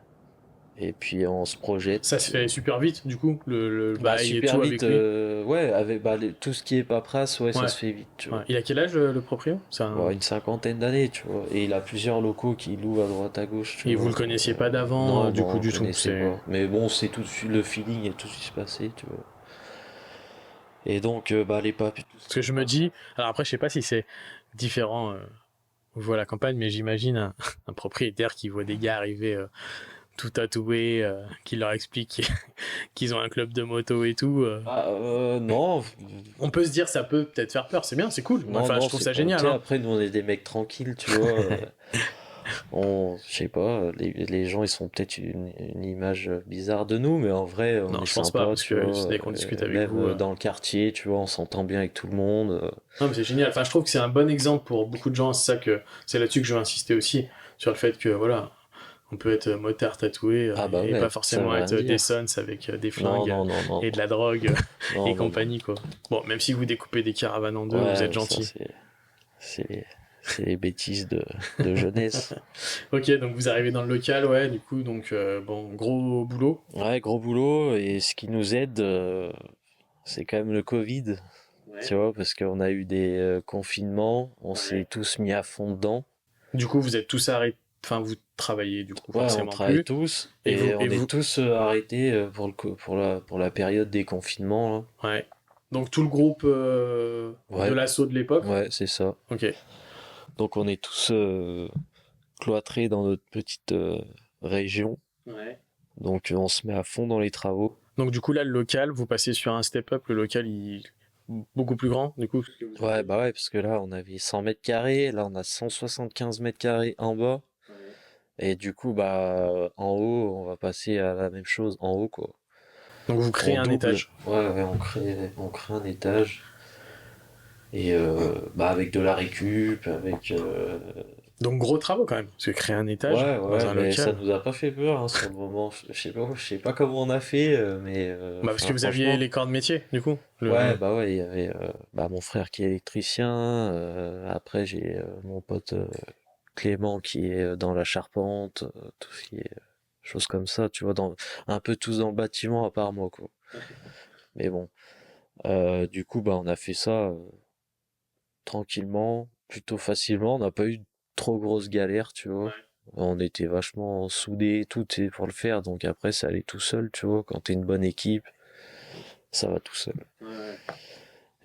et puis on se Ça projette se fait super vite, du coup, le bah bail et super tout vite avec lui. ouais avec bah, tout ce qui est paperasse ouais ça Ouais. se fait vite tu Ouais. vois. Il a quel âge le proprio? Ouais, une cinquantaine d'années tu vois et il a plusieurs locaux qu'il loue à droite à gauche tu Et vous vois. le connaissiez pas d'avant, Non du non coup, on du tout. connaissait pas mais bon c'est tout de suite le feeling et tout ce qui se passait tu vois. Et donc bah les papiers tout Parce que je me dis, alors après, je sais pas si c'est différent on voit la campagne, mais j'imagine un propriétaire qui voit des gars arriver tout tatoués, qui leur explique qu'ils ont un club de moto et tout. Non, On peut se dire ça peut peut-être faire peur, c'est bien, c'est cool. non, Enfin, je non, trouve c'est ça pas. Tu génial. sais, Hein. après, nous, on est des mecs tranquilles, tu vois. Je sais pas, les gens, ils sont peut-être une image bizarre de nous, mais en vrai, on Non, est je pense pas, sympa, parce tu que vois. dès qu'on discute avec Même vous. dans le quartier, tu vois, on s'entend bien avec tout le monde. Non, mais c'est génial. Enfin, je trouve que c'est un bon exemple pour beaucoup de gens. C'est là-dessus que je veux insister aussi, sur le fait que voilà, on peut être motard tatoué Ah bah et pas ouais, ça veut forcément rien être des dire. sons avec des Non, flingues non, non, non, et de la drogue et non, non, non. compagnie, quoi. Bon, même si vous découpez des caravanes en deux, vous Ouais, êtes mais ça, gentil. c'est, c'est les bêtises de jeunesse. Ok, donc vous arrivez dans le local, ouais, du coup, donc bon, gros boulot. Ouais, gros boulot, et ce qui nous aide, c'est quand même le Covid, tu Ouais. vois, parce qu'on a eu des confinements, on s'est Ouais. tous mis à fond dedans. Du coup, vous êtes tous arrêtés, enfin, vous travaillez du coup Ouais, on forcément travaille plus. tous, Et et et on est vous, tous arrêtés pour la période des confinements, ouais. Donc tout le groupe là. de Ouais, l'assaut de l'époque. ouais, c'est ça. Ok. Donc on est tous cloîtrés dans notre petite région, Ouais. donc on se met à fond dans les travaux. Donc du coup là, le local, vous passez sur un step-up, le local il beaucoup plus grand, du coup. Que vous Ouais, aviez. bah ouais, parce que là, on avait 100 mètres carrés, là, on a 175 mètres carrés en bas. Ouais. Et du coup, bah, en haut, on va passer à la même chose en haut, quoi. Donc vous créez On un double. étage. Ouais, ouais, on crée un étage. Et bah, avec de la récup, avec. Donc gros travaux quand même, parce que créer un étage Ouais, dans ouais, un mais ça local. nous a pas fait peur, hein, sur le moment. Je sais pas comment on a fait, mais Bah parce que enfin, vous aviez franchement. les corps de métier, du coup. Ouais, bah ouais, il y avait bah, mon frère qui est électricien. Après, j'ai mon pote Clément qui est dans la charpente, tout ce qui est choses comme ça, tu vois, un peu tous dans le bâtiment à part moi, quoi. Mais bon, du coup, bah, on a fait ça tranquillement, plutôt facilement. On n'a pas eu trop grosse galère, tu vois. Ouais. On était vachement soudés, et tout, tu sais, pour le faire. Donc après, ça allait tout seul, tu vois. Quand t'es une bonne équipe, ça va tout seul. Ouais.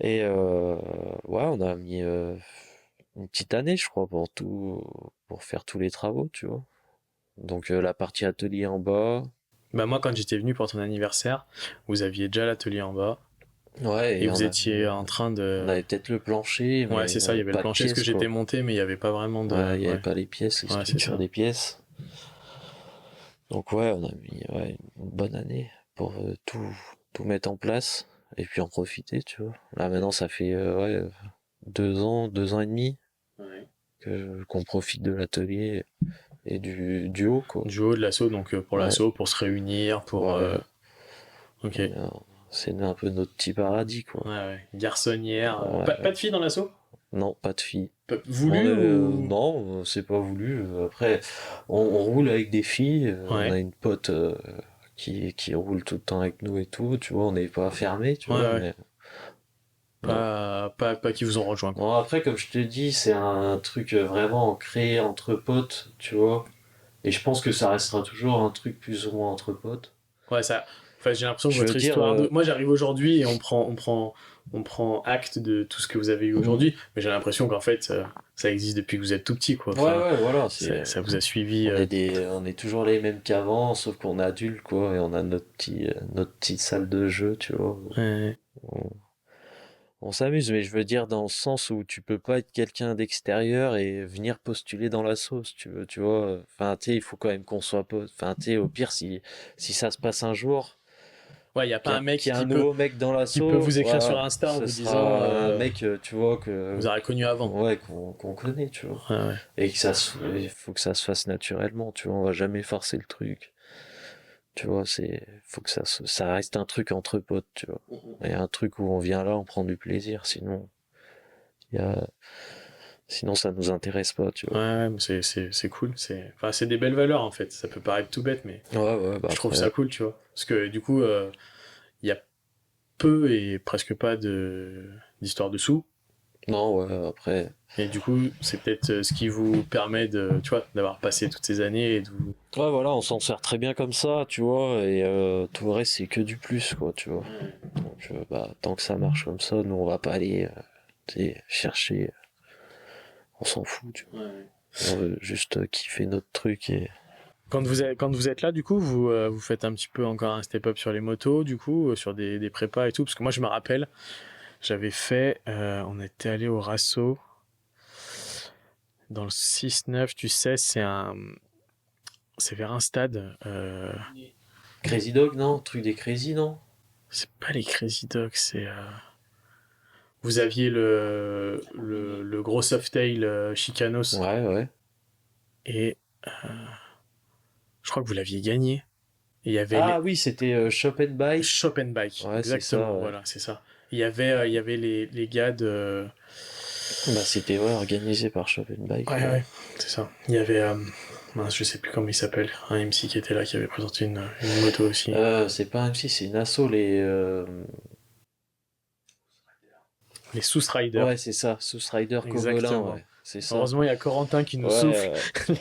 Et ouais, on a mis une petite année, je crois, pour faire tous les travaux, tu vois. Donc la partie atelier en bas. Bah moi quand j'étais venu pour ton anniversaire, vous aviez déjà l'atelier en bas Ouais, et et vous étiez en train on de. avait peut-être le plancher, Ouais, mais c'est ça, il y avait le pas de plancher, ce que pièces, j'étais quoi. monté, mais il n'y avait pas vraiment de. Ouais, il y avait Ouais, pas les pièces, les ouais, c'est structures ça. des pièces. Donc ouais, on a mis ouais, une bonne année pour tout mettre en place et puis en profiter, tu vois. Là maintenant, ça fait ouais, 2 ans et demi Ouais. qu'on profite de l'atelier et du haut, quoi. Du haut de l'assaut, donc pour Ouais, l'assaut, pour se réunir, pour. voilà. Ok. On est- C'est un peu notre petit paradis, quoi. Ouais, ouais. Garçonnière. Ouais. Pas de filles dans l'assaut. Non, pas de filles. Voulu ou. Non, c'est pas voulu. Après, on roule avec des filles. On a Ouais, une pote qui roule tout le temps avec nous et tout. Tu vois, on n'est pas fermé, tu ouais, vois, ouais. mais non. Pas qui vous ont rejoint, quoi. Bon, après, comme je te dis, c'est un truc vraiment ancré entre potes, tu vois. Et je pense que ça restera toujours un truc plus ou moins entre potes. Ouais, ça. Enfin, j'ai l'impression que Je veux votre dire, histoire de. Moi, j'arrive aujourd'hui et on prend acte de tout ce que vous avez eu mhm. aujourd'hui, mais j'ai l'impression qu'en fait, ça existe depuis que vous êtes tout petit, quoi. Ouais, Enfin, ouais, voilà, ça vous a suivi. on est toujours les mêmes qu'avant, sauf qu'on est adultes, quoi, et on a notre petite salle de jeu, tu vois. Ouais. On, on s'amuse, mais je veux dire dans le sens où tu peux pas être quelqu'un d'extérieur et venir postuler dans la sauce, tu veux, tu vois. Enfin, tu sais, il faut quand même qu'on soit pas. Enfin, tu sais, au pire, si ça se passe un jour, Ouais, il y a pas un mec qu'il y a un nouveau mec dans qui peut l'assaut, vous écrire sur voilà, Insta en ce vous disant sera un mec, tu vois, vous aurez connu avant. ouais, qu'on connaît, tu vois. Ouais, ouais. Et que il faut que ça se fasse naturellement, tu vois. On va jamais forcer le truc. Tu vois, faut que ça reste un truc entre potes, tu vois. Et un truc où on vient là, on prend du plaisir, il y a, sinon ça nous intéresse pas, tu Ouais, vois. ouais, mais c'est cool. Enfin, c'est des belles valeurs en fait. Ça peut paraître tout bête, mais Ouais, ouais, bah je trouve ça après, cool, tu vois. Parce que du coup, il y a peu et presque pas d'histoire de sous. non, ouais, après, Et du coup, c'est peut-être ce qui vous permet de, tu vois, d'avoir passé toutes ces années et de vous. ouais, voilà, on s'en sert très bien comme ça, tu vois, et tout le reste c'est que du plus, quoi, tu vois. Donc, bah, tant que ça marche comme ça, nous on va pas aller, tu sais, chercher, on s'en fout, tu vois. Ouais. On veut juste kiffer notre truc et... Quand vous êtes là, du coup, vous faites un petit peu encore un step-up sur les motos, du coup, sur des prépas et tout. Parce que moi, je me rappelle, j'avais fait, on était allé au Rasso dans le 6-9, tu sais, c'est vers un stade. Crazy Dog, non? Truc des Crazy, non? C'est pas les Crazy Dogs, c'est. Vous aviez le gros Softail Chicanos Ouais, ouais. et je crois que vous l'aviez gagné. Et il y avait les Ah oui, c'était Shop and Bike. Shop and Bike, Ouais, c'est ça, exactement, ouais. voilà, c'est ça. Il y avait les gars de. Bah, c'était ouais, organisé par Shop and Bike. Ouais, Ouais. ouais, c'est ça. Il y avait. Mince, je sais plus comment il s'appelle. Un MC qui était là, qui avait présenté une moto aussi. C'est pas un MC, c'est une asso, les... Les Sous Riders. Ouais, c'est ça, Sous Rider Cogolin, Exactement. ouais. C'est ça. Heureusement, il y a Corentin qui nous Ouais, souffle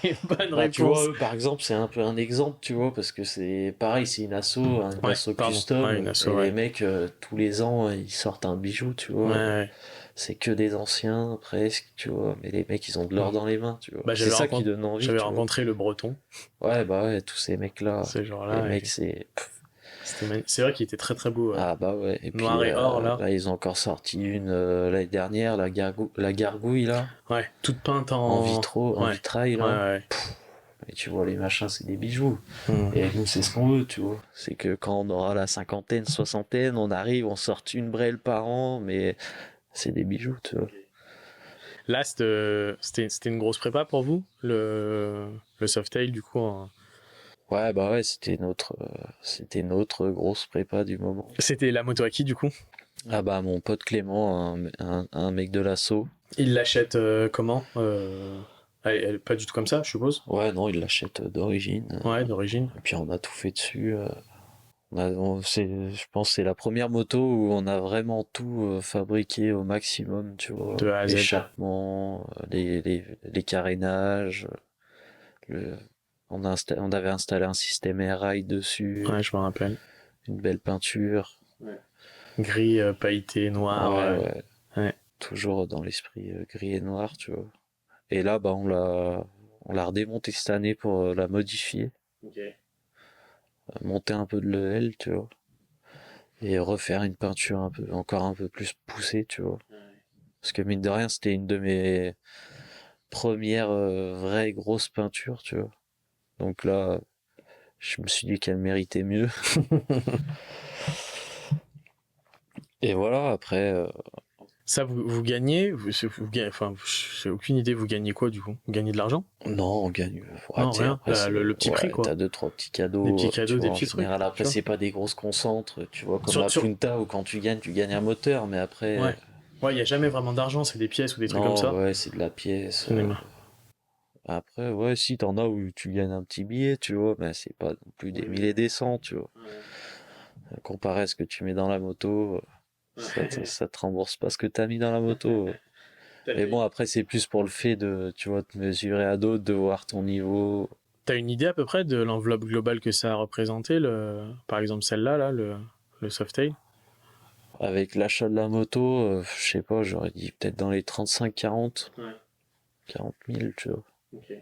les bonnes bah, tu vois, réponses. eux, par exemple, c'est un peu un exemple, tu vois, parce que c'est pareil, c'est une Ouais, asso pardon. custom, Ouais, une asso, et ouais. les mecs, tous les ans, ils sortent un bijou, tu Ouais, vois. ouais. C'est que des anciens, presque, tu vois, mais les mecs, ils ont de l'or dans les mains, tu vois. Bah, C'est ça qui donne envie, j'avais tu vois. rencontré le Breton, Ouais, bah ouais, tous ces mecs-là, ce les jour-là. mecs, Et c'est... c'est vrai qu'il était très très beau. Ah bah ouais, et puis Noir et or, là. là, ils ont encore sorti une l'année dernière, la gargouille, là, Ouais, toute peinte en vitro, en Ouais, vitrail, ouais, là. ouais. Et tu vois, les machins, c'est des bijoux. Hmm. Et nous, c'est ce qu'on veut, tu vois. C'est que quand on aura la cinquantaine, soixantaine, on arrive, on sort une brêle par an, mais c'est des bijoux, tu vois. Là, c'était une grosse prépa pour vous, le Softail, du coup. Ouais, bah ouais, c'était notre grosse prépa du moment. C'était la moto à qui, du coup? Ah bah, mon pote Clément, un mec de l'assaut. Il l'achète comment elle est pas du tout comme ça, je suppose. Ouais, non, il l'achète d'origine. Ouais, d'origine. Et puis on a tout fait dessus. Je pense que c'est la première moto où on a vraiment tout fabriqué au maximum, tu vois. De A à Z. L'échappement, les carénages, le, on avait installé un système air-ride dessus, Ouais, je me rappelle. une belle peinture. Gris, pailleté, noir. Ouais, ouais. Ouais. Toujours dans l'esprit gris et noir, tu vois. Et là, bah, on l'a redémonté cette année pour la modifier, monter un peu de level, tu vois. Et refaire une peinture encore un peu plus poussée, tu vois. Parce que mine de rien, c'était une de mes premières vraies grosses peintures, tu vois. Donc là, je me suis dit qu'elle méritait mieux. Et voilà, après, Ça, vous gagnez, enfin, j'ai aucune idée, vous gagnez quoi, du coup? Vous gagnez de l'argent? non, on gagne. Ouais, Non, tu sais, rien. après, Le petit prix, ouais, quoi. t'as deux, trois petits cadeaux. Des petits Tu cadeaux, vois, des en petits trucs. général, après, tu vois. c'est pas des grosses concentres, tu vois, comme Sur- la sur- Punta où quand tu gagnes un moteur, mais après, Ouais. Ouais, il n'y a jamais vraiment d'argent, c'est des pièces ou des trucs comme non, ça. ouais, c'est de la pièce. Cinéma. Après, ouais, si t'en as où tu gagnes un petit billet, tu vois, mais c'est pas non plus des milliers et des cents, tu vois. Comparé à ce que tu mets dans la moto, ça te rembourse pas ce que t'as mis dans la moto. Mais bon, après, c'est plus pour le fait de, tu vois, te mesurer à d'autres, de voir ton niveau. T'as une idée à peu près de l'enveloppe globale que ça a représenté, par exemple celle-là, là, le Softail? Avec l'achat de la moto, je sais pas, j'aurais dit peut-être dans les 35-40. Ouais. 40 000, tu vois. Ok.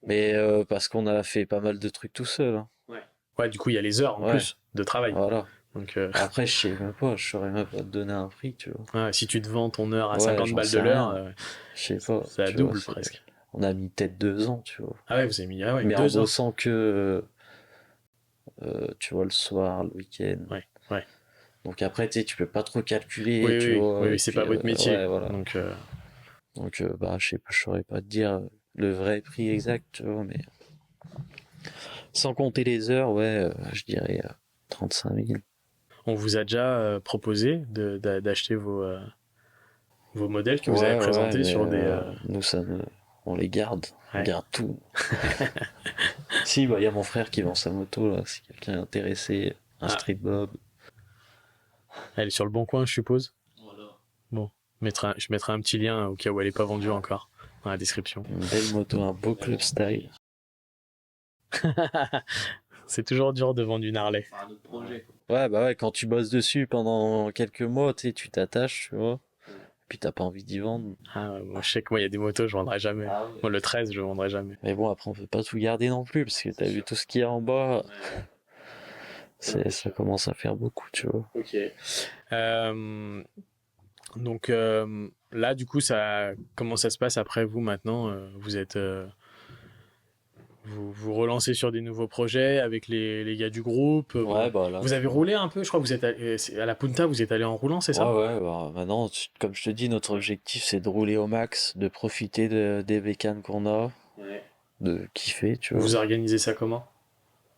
Mais parce qu'on a fait pas mal de trucs tout seul, hein. Ouais, du coup, il y a les heures en Ouais, plus de travail. voilà. Donc, Après, je sais même pas, je saurais même pas te donner un prix, tu vois. ouais, si tu te vends ton heure à Ouais, 50 j'en balles de sais l'heure, rien. Je sais pas, ça tu vois. double presque. On a mis peut-être 2 ans, tu vois. Ah ouais, vous avez mis ah ouais, Mais en 2 ans. bossant que, tu vois, le soir, le week-end. Ouais, ouais. Donc après, tu sais, tu peux pas trop calculer, Oui, tu oui, vois. oui, Et oui, c'est puis, pas votre métier. ouais, voilà. Donc, Bah, je sais pas, je saurais pas te dire le vrai prix exact, tu vois, mais sans compter les heures, ouais, je dirais 35 000. on vous a déjà proposé d'acheter vos modèles que vous avez Ouais, présentés mais sur des. nous, on les garde. On Ouais. garde tout. Si, bah, il y a mon frère qui vend sa moto, là, si quelqu'un est intéressé, un Ah, Street Bob. elle est sur le bon coin, je suppose. Bon, je mettrai un petit lien au cas où elle n'est pas vendue encore dans la description. Une belle moto, un beau club style. C'est toujours dur de vendre une Harley. Ouais, bah ouais, quand tu bosses dessus pendant quelques mois, tu sais, tu t'attaches, tu vois. puis t'as pas envie d'y vendre. Ah, moi, je sais que moi, il y a des motos, je vendrai jamais. Ah ouais. Moi, le 13, je vendrai jamais. Mais bon, après, on peut pas tout garder non plus, parce que t'as vu tout ce qu'il y a en bas, ça commence à faire beaucoup, tu vois. Ok. Donc là, du coup, comment ça se passe après vous maintenant Vous êtes, vous relancez sur des nouveaux projets avec les gars du groupe. Ouais, bah là. Vous avez roulé un peu, je crois que vous êtes à la Punta, vous êtes allé en roulant, c'est ça? Ouais, bah maintenant, comme je te dis, notre objectif c'est de rouler au max, de profiter des bécanes qu'on a, Ouais. de kiffer, tu vois. Vous organisez ça comment?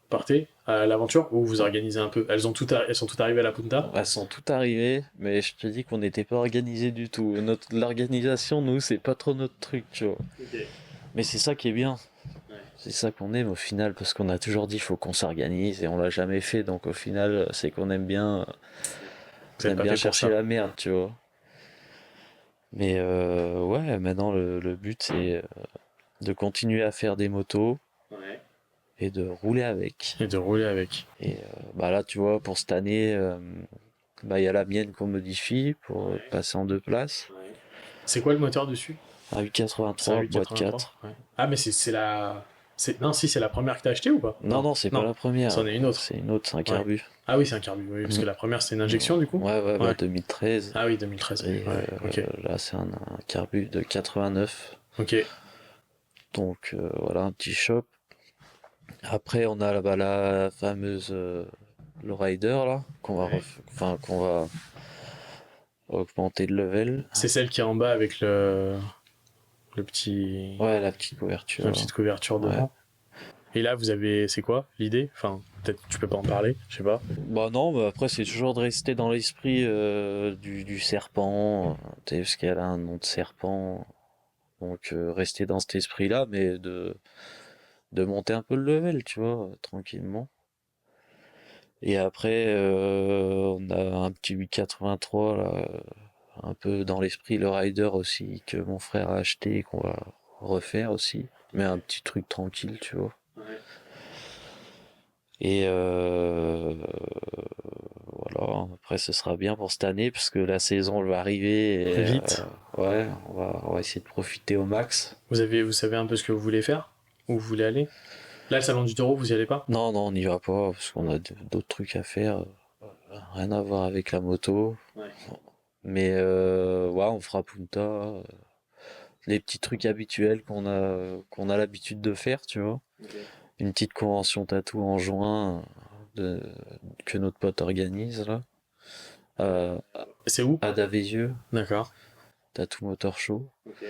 Partez à l'aventure ou vous organisez un peu? Elles sont toutes arrivées à la Punta? Elles sont toutes arrivées, mais je te dis qu'on n'était pas organisé du tout. L'organisation, nous, c'est pas trop notre truc, tu vois. Ok. Mais c'est ça qui est bien. Ouais. C'est ça qu'on aime au final, parce qu'on a toujours dit faut qu'on s'organise et on l'a jamais fait. Donc au final, c'est qu'on aime bien, Vous on êtes aime pas bien fait pour chercher ça. la merde, tu vois. Mais ouais, maintenant le but c'est de continuer à faire des motos Ouais. et de rouler avec. Et de rouler avec. Et bah là, tu vois, pour cette année, bah il y a la mienne qu'on modifie pour Ouais. passer en 2 places. Ouais. C'est quoi le moteur dessus? Un C'est un 883, boîte 883. 4. Ouais. Ah, mais c'est la. Non, si, c'est la première que t'as achetée ou pas? Non, c'est pas Non. la première. C'en est une autre. C'est une autre, c'est un Ouais. carbu. Ah oui, c'est un carbu, oui, parce que la première, c'est une injection du coup? Ouais, bah Ouais. 2013. Ah oui, 2013. Et Ouais, ok. là, c'est un carbu de 89. Ok. Donc voilà, un petit shop. Après, on a là-bas la fameuse le rider là, Ouais. qu'on va augmenter de level. C'est celle qui est en bas avec le petit. Ouais, la petite couverture. La petite couverture Ouais. devant. Et là, vous avez. C'est quoi l'idée? Enfin, peut-être tu peux pas en parler, je sais pas. Bah non, mais après c'est toujours de rester dans l'esprit du serpent, tu sais, parce qu'elle a un nom de serpent, donc rester dans cet esprit-là, mais de monter un peu le level, tu vois, tranquillement. Et après, on a un petit 883 là, un peu dans l'esprit le Rider aussi que mon frère a acheté et qu'on va refaire aussi, mais un petit truc tranquille, tu vois. Ouais. Et voilà, après ce sera bien pour cette année parce que la saison elle va arriver et Vite. ouais, on va essayer de profiter au max. Vous savez un peu ce que vous voulez faire? Où vous voulez aller? Là, le salon du taureau, vous y allez pas? Non, on n'y va pas parce qu'on a d'autres trucs à faire, rien à voir avec la moto. Ouais. Mais ouais, on fera Punta, les petits trucs habituels qu'on a l'habitude de faire, tu vois. Ok. Une petite convention tatou en juin de, que notre pote organise là, euh, C'est où? à Davesieux, D'accord. Tattoo Motor Show. Ok.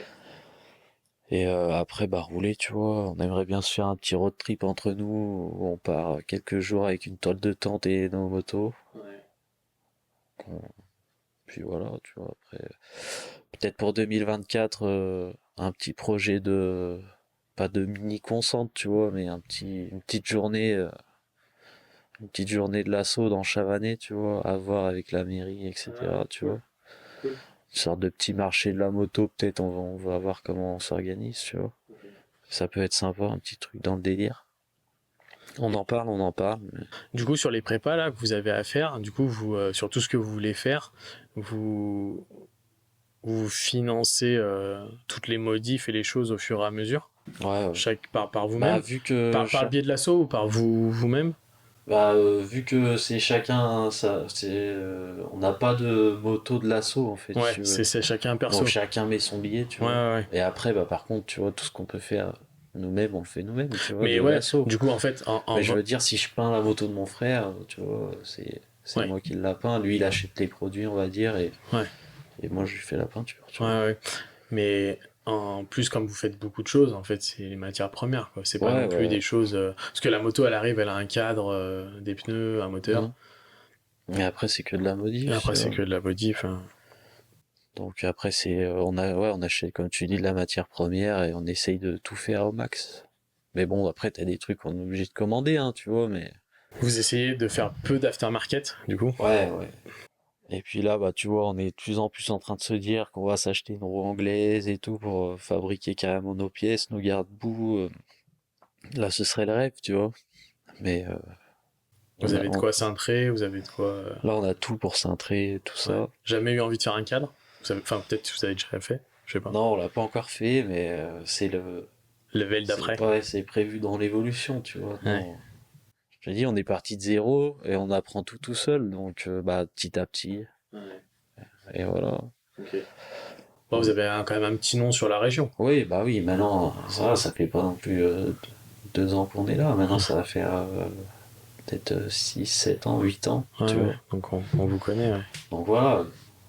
Et après, bah rouler, tu vois, on aimerait bien se faire un petit road trip entre nous, où on part quelques jours avec une toile de tente et nos motos. Ouais. Puis voilà, tu vois, après, peut-être pour 2024, un petit projet pas de mini consente, tu vois, mais une petite journée de l'assaut dans Chavanais, tu vois, à voir avec la mairie, etc., Ah, tu cool. vois. Cool. Une sorte de petit marché de la moto, peut-être, on va voir comment on s'organise, tu vois. Ok. Ça peut être sympa, un petit truc dans le délire. On en parle. Mais... Du coup, sur les prépas là que vous avez à faire, du coup, sur tout ce que vous voulez faire, vous, vous financez toutes les modifs et les choses au fur et à mesure, Ouais, par bah, vous-même, vu que par le biais de l'assaut ou par vous-même? vu que c'est chacun, on n'a pas de moto de l'assaut en fait, si Ouais, tu veux. c'est chacun un perso. Donc chacun met son billet, tu Ouais, vois. ouais, ouais. Et après, bah par contre, tu vois, tout ce qu'on peut faire nous-mêmes, on le fait nous-mêmes, tu vois, Mais de ouais, l'assaut. du coup, en fait, Mais je veux dire, si je peins la moto de mon frère, tu vois, c'est ouais, moi qui l'a peint. Lui, il achète les produits, on va dire, ouais, et moi, je lui fais la peinture, tu ouais, vois. ouais. Mais en plus, comme vous faites beaucoup de choses, en fait, c'est les matières premières, quoi. C'est pas Ouais, non plus ouais. des choses. Parce que la moto, elle arrive, elle a un cadre, des pneus, un moteur. Mhm. Mais après, c'est que de la Et modif, après, tu c'est vois. que de la modif. Hein. Donc après, on achète, comme tu dis, de la matière première et on essaye de tout faire au max. Mais bon, après, t'as des trucs qu'on est obligé de commander, hein, tu vois, mais... Vous essayez de faire peu d'aftermarket, du coup. Ouais. Et puis là, bah, tu vois, on est de plus en plus en train de se dire qu'on va s'acheter une roue anglaise et tout pour fabriquer carrément nos pièces, nos garde-boue. Là, ce serait le rêve, tu vois. Mais Vous on a, avez de on- quoi cintrer, vous avez de quoi. là, on a tout pour cintrer, tout Ouais. ça. Jamais eu envie de faire un cadre. Enfin, peut-être que vous avez déjà fait, je sais pas. Non, on l'a pas encore fait, mais c'est Level d'après. c'est prévu dans l'évolution, tu vois. Ouais. Non, je te dis, on est parti de zéro et on apprend tout seul, donc bah petit à petit, Ouais. et voilà. Ok. Bon, vous avez quand même un petit nom sur la région. Oui, bah oui, maintenant, ça fait pas non plus 2 ans qu'on est là, maintenant ça va faire peut-être 6, 7 ans, 8 ans, Ouais, tu vois. ouais. Donc on vous connaît, ouais. Donc voilà,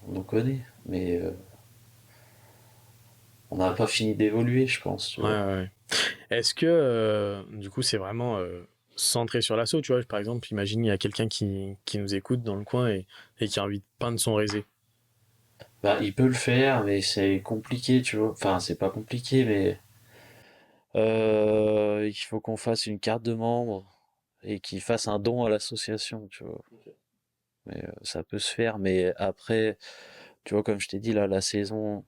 on nous connaît, mais on n'a pas fini d'évoluer, je pense, tu Ouais, vois. ouais. Est-ce que, du coup, c'est vraiment centré sur l'assaut, tu vois? Par exemple, imagine, il y a quelqu'un qui nous écoute dans le coin et qui a envie de peindre son résé. Bah, il peut le faire, mais c'est compliqué, tu vois. Enfin, c'est pas compliqué, mais il faut qu'on fasse une carte de membre et qu'il fasse un don à l'association, tu vois. Mais ça peut se faire, mais après, tu vois, comme je t'ai dit, là, la saison,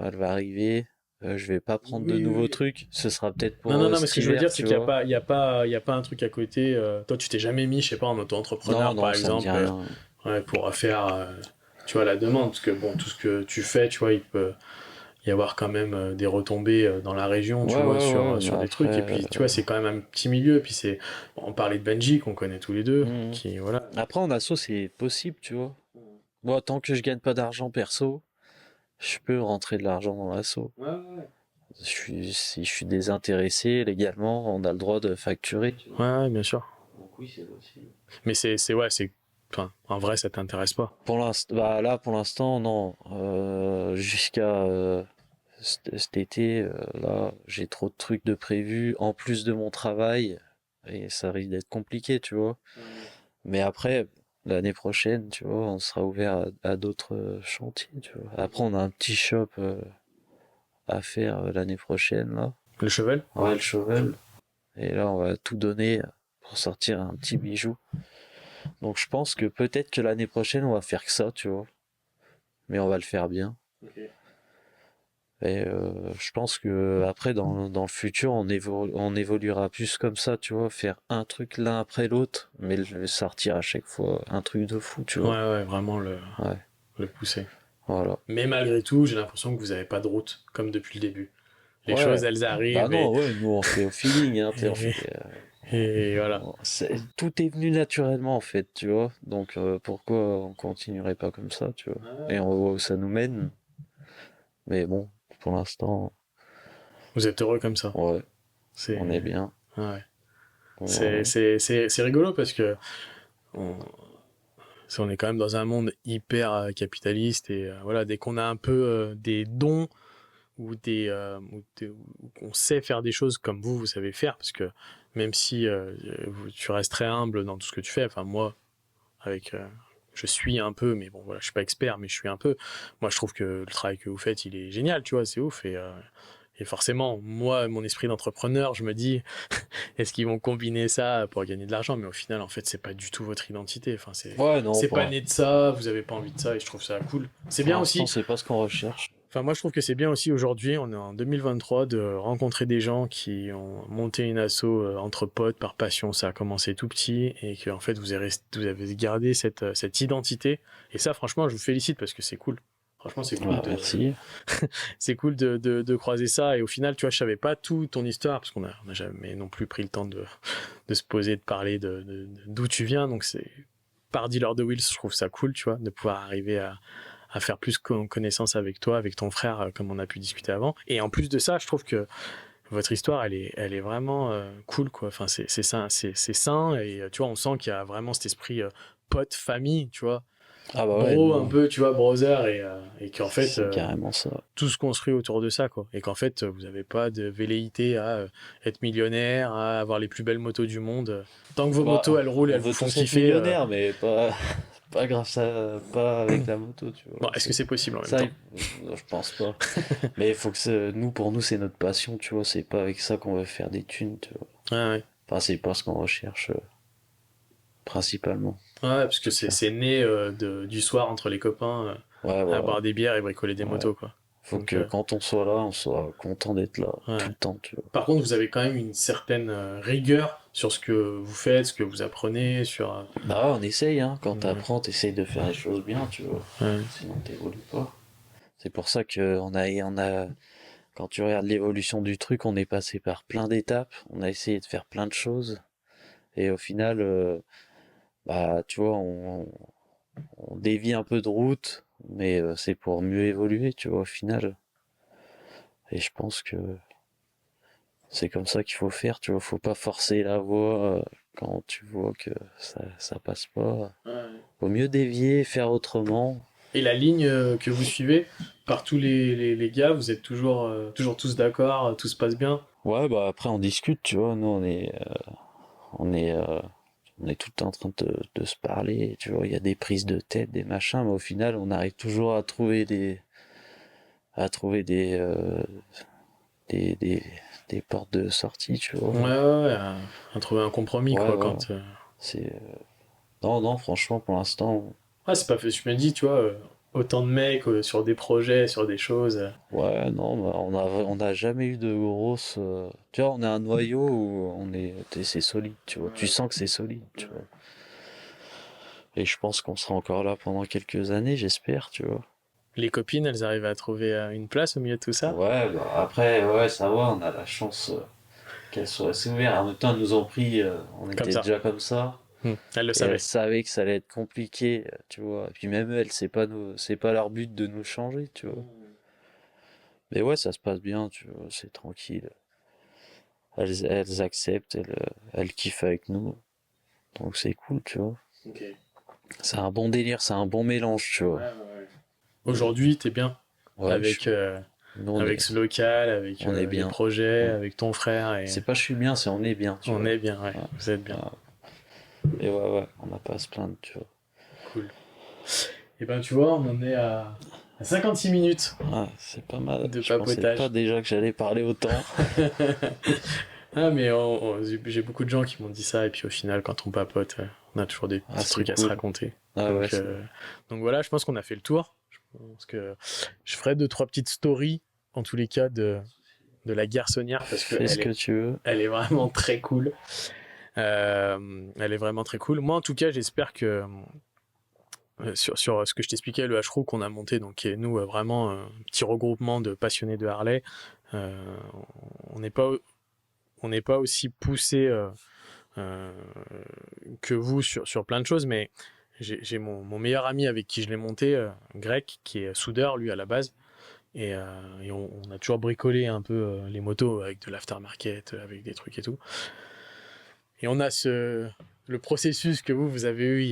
elle va arriver. Je vais pas prendre de Oui, nouveaux oui. trucs. Ce sera peut-être Non, pour non, non, mais ce cet que je veux hiver, dire, c'est tu qu'il n'y a vois. pas, il y a pas, il y a pas un truc à côté. Toi, tu t'es jamais mis, je sais pas, en Non, auto-entrepreneur, par non, ça me dit exemple, rien. ouais, pour faire, tu vois, la demande. Parce que, bon, tout ce que tu fais, tu vois, il peut y avoir quand même des retombées dans la région, tu Ouais, vois, ouais, ouais, mais sur des trucs. Et après, puis, tu vois, c'est quand même un petit milieu. Puis c'est, bon, on parlait de Benji, qu'on connaît tous les deux, mhm. qui, voilà. Après, en asso, c'est possible, tu vois. Moi, tant que je gagne pas d'argent perso, je peux rentrer de l'argent dans l'asso. Ouais, ouais. Si je suis désintéressé, légalement, on a le droit de facturer. Ouais, ouais, bien sûr. Donc oui, c'est possible. Mais ouais, enfin, en vrai, ça t'intéresse pas. Pour l'instant, bah là, pour l'instant, non. Jusqu'à cet été, là, j'ai trop de trucs de prévus en plus de mon travail et ça risque d'être compliqué, tu vois. Mais après, l'année prochaine, tu vois, on sera ouvert à d'autres chantiers, tu vois. Après, on a un petit shop à faire l'année prochaine, là. Le cheval? Ouais, le Chauvel. Et là, on va tout donner pour sortir un petit bijou. Donc je pense que peut-être que l'année prochaine, on va faire que ça, tu vois. Mais on va le faire bien. Ok. Et je pense que après, dans le futur, on évoluera plus comme ça, tu vois. Faire un truc l'un après l'autre, mais le sortir à chaque fois un truc de fou, tu Ouais, vois. ouais, vraiment Ouais, le pousser. voilà. Mais malgré tout, j'ai l'impression que vous n'avez pas de route, comme depuis le début. Les choses, Ouais. elles Bah arrivent non, ouais, nous on fait au feeling, hein, on et, fait, et voilà. tout est venu naturellement en fait, tu vois. Donc pourquoi on continuerait pas comme ça, tu vois. Et on voit où ça nous mène. Mais bon, pour l'instant, Vous êtes heureux comme ça. ouais, C'est on est bien. ouais. Voilà. C'est rigolo parce que on, on est quand même dans un monde hyper capitaliste et voilà, dès qu'on a un peu des dons ou qu'on sait faire des choses comme vous savez faire, parce que même si tu restes très humble dans tout ce que tu fais, enfin moi, avec je suis un peu, mais bon voilà, je suis pas expert, mais je suis un peu. Moi, je trouve que le travail que vous faites, il est génial, tu vois, c'est ouf. Et forcément, moi, mon esprit d'entrepreneur, je me dis, est-ce qu'ils vont combiner ça pour gagner de l'argent? Mais au final, en fait, c'est pas du tout votre identité. Enfin, Ouais, non, c'est pas né de ça, vous avez pas envie de ça, et je trouve ça cool. C'est pour bien l'instant, aussi. c'est pas ce qu'on recherche. Enfin, moi, je trouve que c'est bien aussi aujourd'hui, on est en 2023, de rencontrer des gens qui ont monté une asso entre potes par passion. Ça a commencé tout petit et que, en fait, vous avez gardé cette identité. Et ça, franchement, je vous félicite parce que c'est cool. Franchement, c'est cool Ouais, merci. c'est cool de croiser ça. Et au final, tu vois, je savais pas tout ton histoire parce on a jamais non plus pris le temps de se poser, de parler d'où tu viens. Donc, c'est par Dealer de Wheels, je trouve ça cool, tu vois, de pouvoir arriver à faire plus connaissance avec toi, avec ton frère, comme on a pu discuter avant. Et en plus de ça, je trouve que votre histoire, elle est vraiment cool, quoi. Enfin, c'est sain, c'est sain, et tu vois, on sent qu'il y a vraiment cet esprit pote, famille, tu vois, Ah bah ouais, bro un nous, peu, tu vois, brother, et qu'en fait, c'est carrément ça. tout se construit autour de ça, quoi. Et qu'en fait, vous n'avez pas de velléité à être millionnaire, à avoir les plus belles motos du monde. Tant que vos motos, Bah, elles roulent, on elles vous veut font tous être kiffer. millionnaires, mais pas grâce à, pas avec la moto, tu vois. Bon, est-ce que c'est possible en même Ça, temps? je pense pas. Mais il faut que pour nous, c'est notre passion, tu vois. C'est pas avec ça qu'on va faire des thunes, tu vois. Ouais, ouais. Enfin, c'est pas ce qu'on recherche principalement. Ouais, parce que En tout cas. c'est né du soir entre les copains Ouais, à voilà. boire des bières et bricoler des Ouais. motos, quoi. Faut Donc, que quand on soit là, on soit content d'être là tout ouais. le temps, tu vois. Par contre, vous avez quand même une certaine rigueur sur ce que vous faites, ce que vous apprenez, sur. Bah ouais, on essaye, hein. Quand Ouais, t'apprends, t'essayes de faire les choses bien, tu vois. ouais. Sinon, t'évolues pas. C'est pour ça que quand tu regardes l'évolution du truc, on est passé par plein d'étapes, on a essayé de faire plein de choses, et au final, bah, tu vois, on dévie un peu de route, mais c'est pour mieux évoluer, tu vois, au final. Et je pense que c'est comme ça qu'il faut faire, tu vois, faut pas forcer la voie quand tu vois que ça passe pas. Ouais. Vaut mieux dévier, faire autrement. Et la ligne que vous suivez, par tous les gars, vous êtes toujours tous d'accord, tout se passe bien? Ouais, bah après on discute, tu vois, nous on est, euh, on est tout le temps en train de se parler, tu vois, il y a des prises de tête, des machins, mais au final on arrive toujours à trouver des, des, des portes de sortie, tu vois. Ouais, ouais, ouais, à trouver un compromis, Ouais, quoi, voilà. quand... C'est, non, non, franchement, pour l'instant, Ouais, c'est pas fait, je me dis, tu vois, autant de mecs sur des projets, sur des choses... ouais, non, bah, on a jamais eu de grosses. Tu vois, on a un noyau où c'est solide, tu vois. Tu sens que c'est solide, tu vois. Et je pense qu'on sera encore là pendant quelques années, j'espère, tu vois. Les copines, elles arrivent à trouver une place au milieu de tout ça? Ouais, bah après, ouais, ça va, on a la chance qu'elles soient assez ouvertes. En même temps, elles nous ont pris, on Comme était ça. déjà comme ça, Elles le et elles savaient. savaient que ça allait être compliqué, tu vois. Et puis même elles, c'est pas leur but de nous changer, tu vois. Mais ouais, ça se passe bien, tu vois, c'est tranquille. Elles acceptent, elles kiffent avec nous. Donc c'est cool, tu vois. Ok. C'est un bon délire, c'est un bon mélange, tu Ouais, vois. ouais, ouais. Aujourd'hui, t'es bien Ouais, avec, nous avec ce local, avec on est les bien. projets, On- avec ton frère, et C'est pas je suis bien, c'est on est bien, tu on vois. est bien, ouais, Ouais, vous êtes bien. ouais. Et ouais, ouais, on n'a pas à se plaindre, tu vois. Cool. Et ben, tu vois, on en est à 56 minutes Ouais, c'est pas mal. de Je pensais pas papotage. déjà que j'allais parler autant. Ah, mais j'ai beaucoup de gens qui m'ont dit ça, et puis au final, quand on papote, on a toujours des Ah, petits c'est trucs à se cool. raconter. Ah ouais, Donc, donc voilà, je pense qu'on a fait le tour. Je pense que je ferai deux, trois petites stories, en tous les cas, de la garçonnière, parce fais ce qu'que tu veux. elle est vraiment très cool. Elle est vraiment très cool. Moi, en tout cas, j'espère que sur ce que je t'expliquais, le H-Row qu'on a monté, donc qui est nous vraiment un petit regroupement de passionnés de Harley, euh, on n'est pas on n'est pas aussi poussé euh, que vous sur plein de choses, mais j'ai mon meilleur ami avec qui je l'ai monté, Greg, qui est soudeur lui à la base, et on a toujours bricolé un peu les motos avec de l'aftermarket, avec des trucs et tout. Et on a le processus que vous avez eu il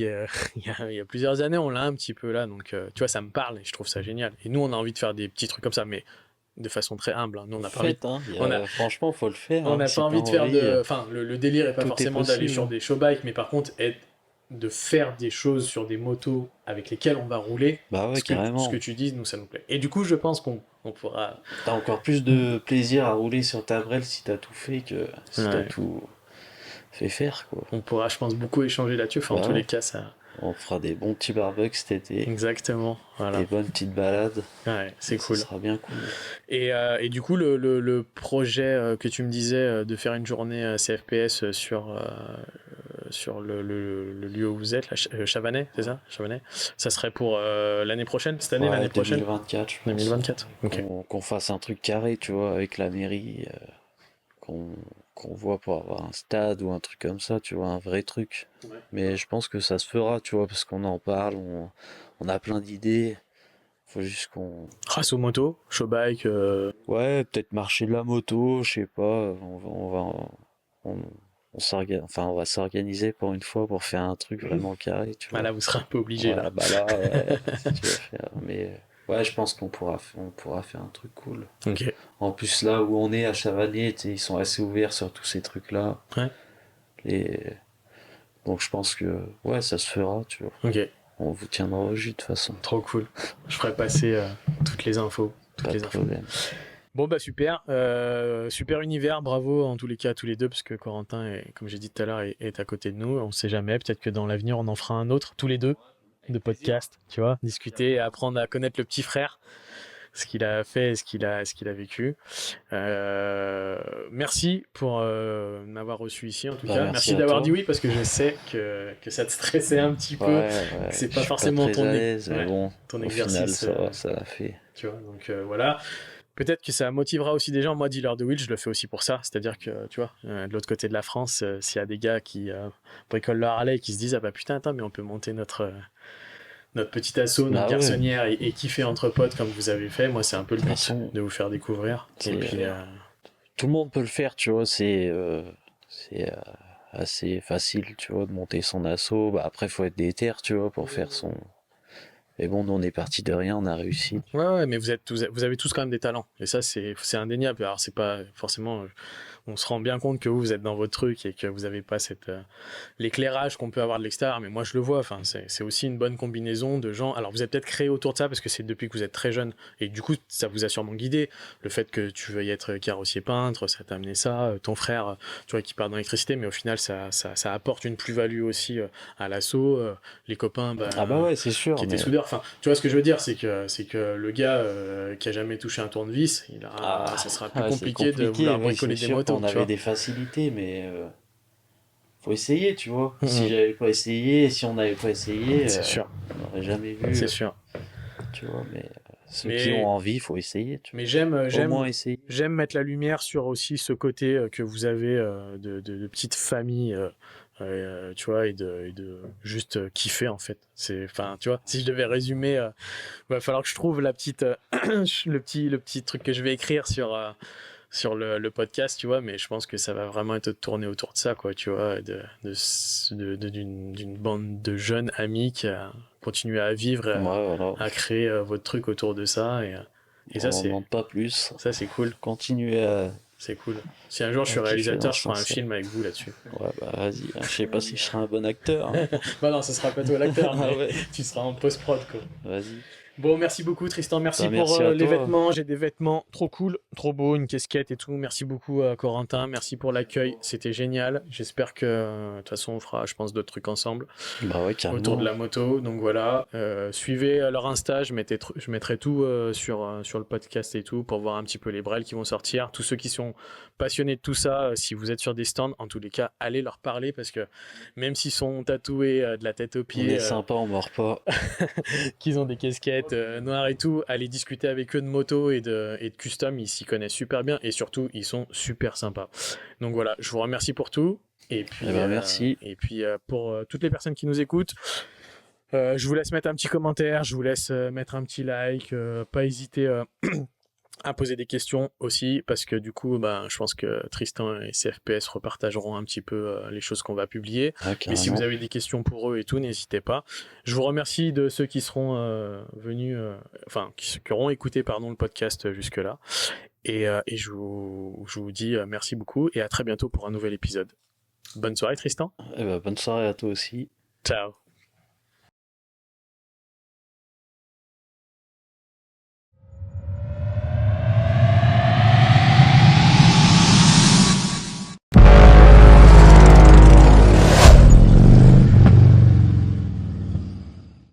y a plusieurs années, on l'a un petit peu là, donc tu vois, ça me parle et je trouve ça génial. Et nous, on a envie de faire des petits trucs comme ça, mais de façon très humble, hein. Nous, on n'a pas envie, Faites, hein. on a, Franchement, faut le faire, on hein. n'a pas Si t'as envie de faire envie, enfin, le délire est pas tout est forcément d'aller possible, sur hein. des show bikes, mais par contre, de faire des choses sur des motos avec lesquelles on va rouler, Bah ouais, ce que carrément. tu dis, nous, ça nous plaît. Et du coup, je pense qu'on pourra, T'as encore plus de plaisir à rouler sur ta brelle si t'as tout fait que si t'as ouais, tout fait faire, quoi. on pourra, je pense, beaucoup échanger là-dessus. Enfin, en Bah tous les ouais. cas, ça, On fera des bons petits barbecues cet été, exactement, des voilà. bonnes petites balades, Ouais, c'est et ce cool. sera bien cool. Et du coup, le projet que tu me disais de faire une journée CFPS sur le lieu où vous êtes, là, Chavanais, c'est ça? Chavanais? Ça serait pour l'année prochaine, cette année, Ouais, l'année prochaine? 2024, je pense. 2024. Ok. Qu'on fasse un truc carré, tu vois, avec la mairie, qu'on qu'on voit pour avoir un stade ou un truc comme ça, tu vois, un vrai truc. Ouais. Mais je pense que ça se fera, tu vois, parce qu'on en parle, on a plein d'idées. Faut juste qu'on... Race aux motos, showbike. Ouais, peut-être marcher de la moto, je sais pas. On, on va s'organiser pour une fois pour faire un truc vraiment carré, tu Ah vois. là, vous serez un peu obligé Ouais, là. bah là, ouais, si tu veux faire. Mais ouais, je pense on pourra faire un truc cool. Ok. En plus, là où on est à Chavannes, ils sont assez ouverts sur tous ces trucs-là. Ouais. Et donc je pense que ouais, ça se fera, tu vois. Ok. On vous tiendra au jus de toute façon. Trop cool. Je ferai passer toutes les infos. Toutes Pas de les infos. problème. Bon bah super, super univers, bravo en tous les cas à tous les deux, parce que Corentin, comme j'ai dit tout à l'heure, est à côté de nous. On sait jamais, peut-être que dans l'avenir on en fera un autre, tous les deux, de podcast, tu vois, discuter et apprendre à connaître le petit frère. ce qu'il a fait, et ce qu'il a vécu. Merci pour m'avoir reçu ici en tout cas. Merci d'avoir dit oui parce que je sais que ça te stressait un petit peu, Ouais, que c'est pas je suis forcément pas très à l'aise, mais bon, ton au final, exercice. ça l'a fait. Tu vois, donc voilà. Peut-être que ça motivera aussi des gens. Moi, dealer de wheel, je le fais aussi pour ça. C'est-à-dire que, tu vois, de l'autre côté de la France, s'il y a des gars qui bricolent leur Harley et qui se disent, ah bah putain, attends, mais on peut monter notre petit assaut, notre Ah ouais. garçonnière et kiffer entre potes comme vous avez fait. Moi, c'est un peu le De toute but façon, de vous faire découvrir. Et puis, tout le monde peut le faire, tu vois, c'est assez facile, tu vois, de monter son assaut. Bah, après, faut être déter, tu vois, pour faire son... Mais bon, nous, on est parti de rien, on a réussi. ouais, mais vous avez tous quand même des talents. Et ça, c'est indéniable. Alors, c'est pas forcément. On se rend bien compte que vous êtes dans votre truc et que vous n'avez pas l'éclairage qu'on peut avoir de l'extérieur, mais moi je le vois, enfin, c'est aussi une bonne combinaison de gens. Alors vous êtes peut-être créé autour de ça parce que c'est depuis que vous êtes très jeune et du coup ça vous a sûrement guidé. Le fait que tu veuilles être carrossier peintre, ça t'a amené ça. Ton frère, tu vois, qui part dans l'électricité, mais au final ça apporte une plus-value aussi à l'assaut. Les copains, Ah bah ouais, c'est qui sûr, étaient mais... soudeurs. Enfin, tu vois ce que je veux dire, c'est que le gars qui a jamais touché un tournevis, ça sera plus ouais, c'est compliqué de vouloir oui, bricoler c'est des sûr motos. qu'on Tu avait vois. des facilités, mais faut essayer, tu vois. Si Mhm. j'avais pas essayé, si on n'avait pas essayé, C'est sûr, on n'aurait jamais vu, c'est sûr. tu vois. Mais ceux qui ont Mais envie, faut essayer, tu Mais vois. Au moins essayer. j'aime mettre la lumière sur aussi ce côté que vous avez de petite famille, tu vois, et de juste kiffer en fait. Enfin, tu vois, si je devais résumer, va falloir que je trouve la petite, le petit truc que je vais écrire sur le podcast, tu vois, mais je pense que ça va vraiment être tourné autour de ça, quoi, tu vois, d'une bande de jeunes amis qui a continué à vivre, Ouais, voilà. à créer votre truc autour de ça, et On n'en demande pas plus. ça, c'est cool. Continuer C'est cool. Si un jour je suis à kiffer dans réalisateur, ce je ferai un sens-là. film avec vous là-dessus. Ouais, bah vas-y. Je sais pas si je serai un bon acteur, hein. Bah non, ce sera pas toi l'acteur, Ah mais ouais. tu seras en post-prod, quoi. Vas-y. Bon, merci beaucoup Tristan, merci Bah pour merci à les toi. vêtements, j'ai des vêtements trop cool, trop beaux, une casquette et tout. Merci beaucoup Corentin, merci pour l'accueil, c'était génial. J'espère que de toute façon on fera, je pense, d'autres trucs ensemble Bah ouais, autour de carrément. la moto. Donc voilà, suivez leur Insta, je mettrai tout sur le podcast et tout pour voir un petit peu les brels qui vont sortir. Tous ceux qui sont passionnés de tout ça, si vous êtes sur des stands, en tous les cas, allez leur parler parce que même s'ils sont tatoués de la tête aux On pieds, est sympa, on mord pas. qu'ils ont des casquettes noires et tout, allez discuter avec eux de moto et de custom, ils s'y connaissent super bien et surtout ils sont super sympas. Donc voilà, je vous remercie pour tout. Eh ben merci. Pour toutes les personnes qui nous écoutent, je vous laisse mettre un petit commentaire, je vous laisse mettre un petit like, pas hésiter à poser des questions aussi, parce que du coup, ben, je pense que Tristan et CFPS repartageront un petit peu les choses qu'on va publier. Ah, Mais si vous carrément. avez des questions pour eux et tout, n'hésitez pas. Je vous remercie de ceux qui seront venus, qui auront écouté pardon, le podcast jusque-là. Et je vous dis merci beaucoup et à très bientôt pour un nouvel épisode. Bonne soirée Tristan. Eh ben bonne soirée à toi aussi. Ciao.